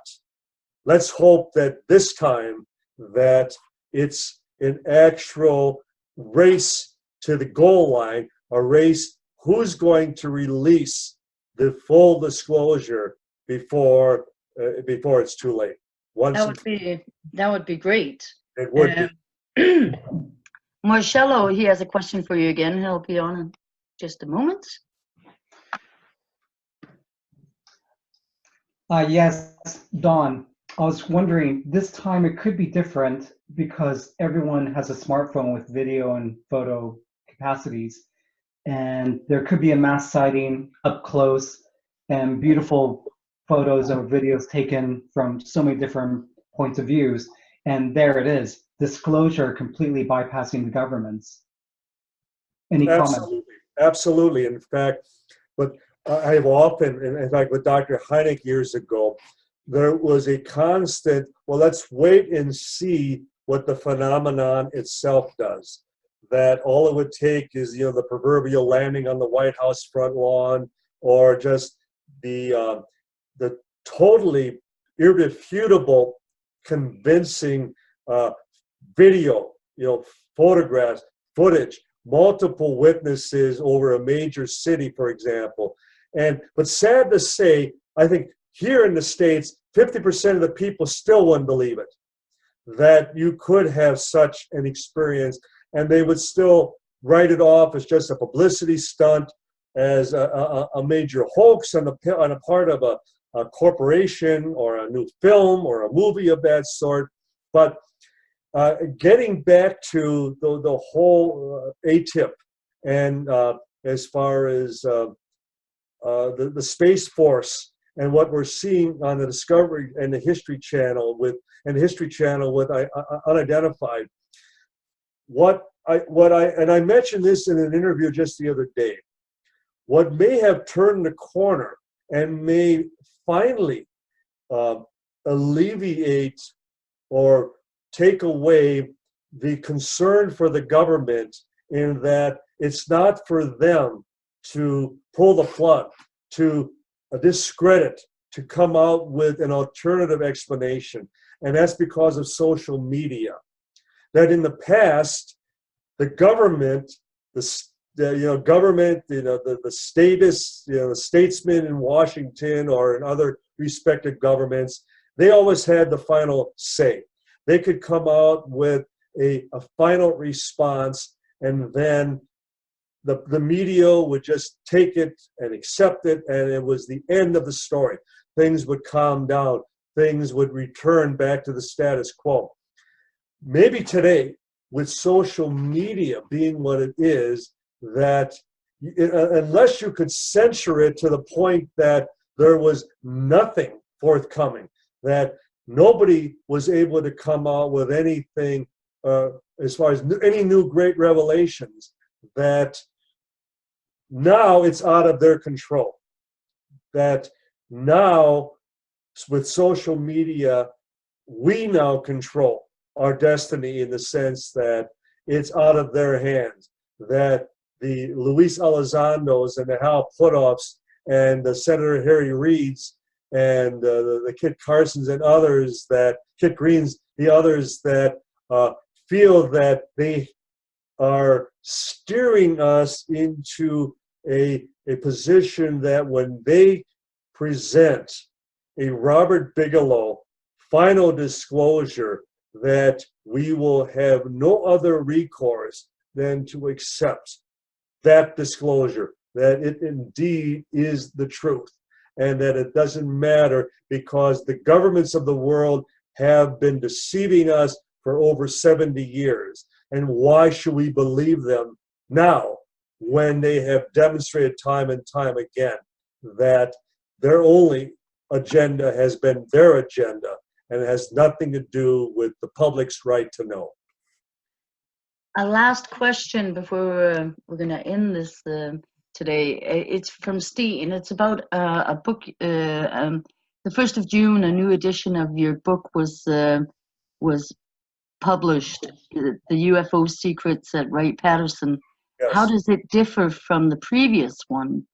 Let's hope that this time that it's an actual race to the goal line, a race who's going to release the full disclosure before it's too late. That would be great. It would be. Marcello, he has a question for you again. He'll be on in just a moment. Yes, Dawn. I was wondering, this time it could be different because everyone has a smartphone with video and photo capacities, and there could be a mass sighting up close and beautiful photos or videos taken from so many different points of views, and there it is, disclosure completely bypassing the governments. Any comment? Absolutely. In fact, but I have often, in fact, with Dr. Hynek years ago, there was a constant, well, let's wait and see what the phenomenon itself does. That all it would take is, the proverbial landing on the White House front lawn, or just the totally irrefutable, convincing video, photographs, footage, multiple witnesses over a major city, for example. But sad to say, I think here in the States, 50% of the people still wouldn't believe it, that you could have such an experience, and they would still write it off as just a publicity stunt, as a major hoax on a part of a corporation or a new film or a movie of that sort. But getting back to the whole ATIP, and as far as the Space Force and what we're seeing on the Discovery and the History Channel with unidentified, and I mentioned this in an interview just the other day, what may have turned the corner and may finally alleviate or take away the concern for the government, in that it's not for them to pull the plug, to discredit, to come out with an alternative explanation. And that's because of social media. That in the past, the government, the statists, the statesmen in Washington or in other respected governments, they always had the final say. They could come out with a final response, and then the media would just take it and accept it, and it was the end of the story. Things would calm down. Things would return back to the status quo. Maybe today, with social media being what it is, that unless you could censor it to the point that there was nothing forthcoming, that nobody was able to come out with anything as far as any new great revelations, that now it's out of their control. That now, with social media, we now control our destiny in the sense that it's out of their hands, that the Luis Elizondos and the Hal Puthoffs and the Senator Harry Reids and the Kit Carsons and others, that Kit Greens, the others that feel that they are steering us into a position that when they present a Robert Bigelow final disclosure, that we will have no other recourse than to accept that disclosure, that it indeed is the truth, and that it doesn't matter because the governments of the world have been deceiving us for over 70 years. And why should we believe them now when they have demonstrated time and time again that their only agenda has been their agenda and has nothing to do with the public's right to know? A last question before we're going to end this today. It's from Steve, and it's about a book. The 1st of June, a new edition of your book was published, the UFO Secrets at Wright-Patterson. Yes. How does it differ from the previous one?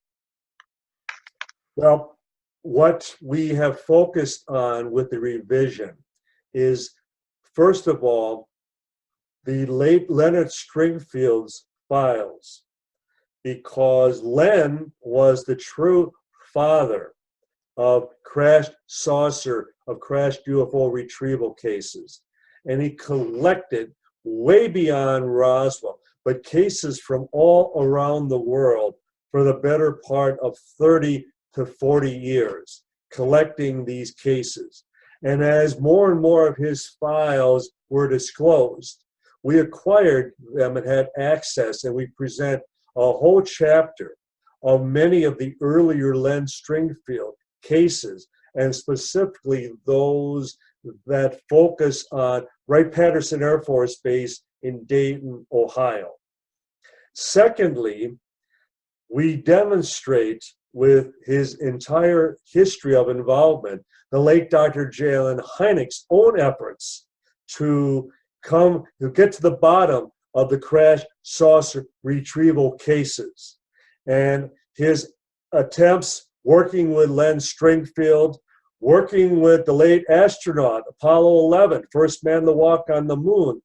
Well, what we have focused on with the revision is, first of all, the late Leonard Stringfield's files, because Len was the true father of crashed saucer, of crashed UFO retrieval cases. And he collected way beyond Roswell, but cases from all around the world for the better part of 30 to 40 years, collecting these cases. And as more and more of his files were disclosed, we acquired them and had access, and we present a whole chapter of many of the earlier Len Stringfield cases, and specifically those that focus on Wright-Patterson Air Force Base in Dayton, Ohio. Secondly, we demonstrate with his entire history of involvement, the late Dr. J. Allen Hynek's own efforts to get to the bottom of the crash saucer retrieval cases, and his attempts working with Len Stringfield, working with the late astronaut, Apollo 11, first man to walk on the moon,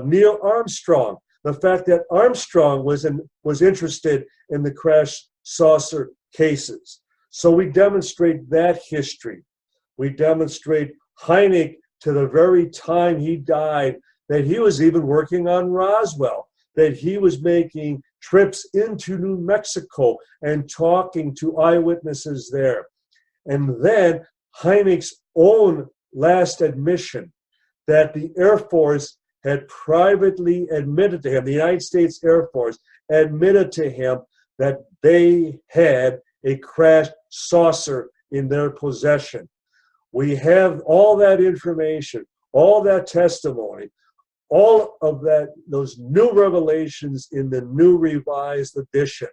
Neil Armstrong, the fact that Armstrong was interested in the crash saucer cases. So we demonstrate that history. We demonstrate Hynek to the very time he died, that he was even working on Roswell, that he was making trips into New Mexico and talking to eyewitnesses there. And then Hynek's own last admission that the Air Force had privately admitted to him, the United States Air Force admitted to him that they had a crashed saucer in their possession. We have all that information, all that testimony, all of that, those new revelations in the new revised edition.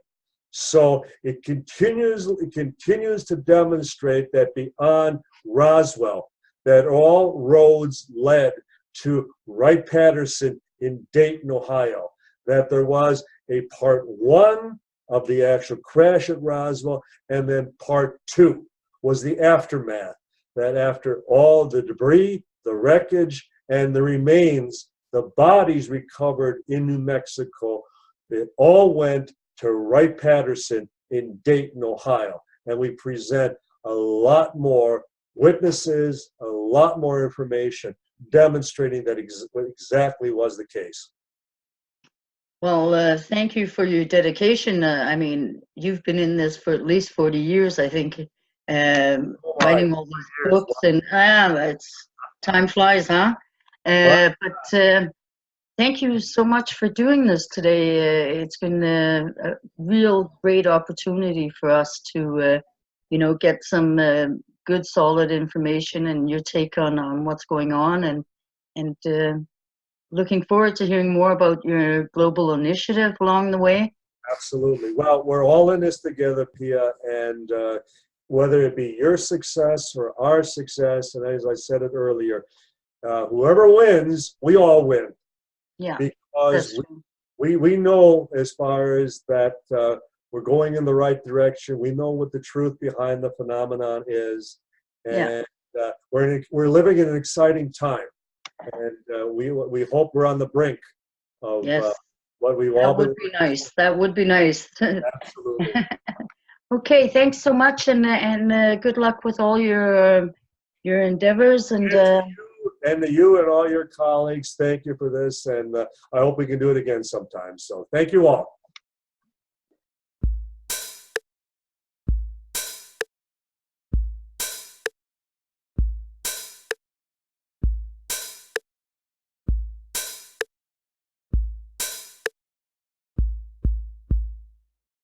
So it continues to demonstrate that beyond Roswell, that all roads led to Wright-Patterson in Dayton, Ohio, that there was a part one of the actual crash at Roswell, and then part two was the aftermath, that after all the debris, the wreckage, and the remains, the bodies recovered in New Mexico, it all went to Wright-Patterson in Dayton, Ohio. And we present a lot more witnesses, a lot more information demonstrating that what exactly was the case. Well, thank you for your dedication. I mean, you've been in this for at least 40 years, I think, writing all these books, and it's time flies, huh? But thank you so much for doing this today. It's been a real great opportunity for us to, get some good, solid information and your take on what's going on, and looking forward to hearing more about your global initiative along the way. Absolutely. Well, we're all in this together, Pia, and whether it be your success or our success, and as I said it earlier, whoever wins, we all win. Yeah, Because we know as far as that we're going in the right direction. We know what the truth behind the phenomenon is, and we're living in an exciting time. And we hope we're on the brink of what we've all been. That would be nice. That would be nice. Absolutely. Okay, thanks so much, and good luck with all your endeavors. And to you and all your colleagues, thank you for this, and I hope we can do it again sometime. So thank you all.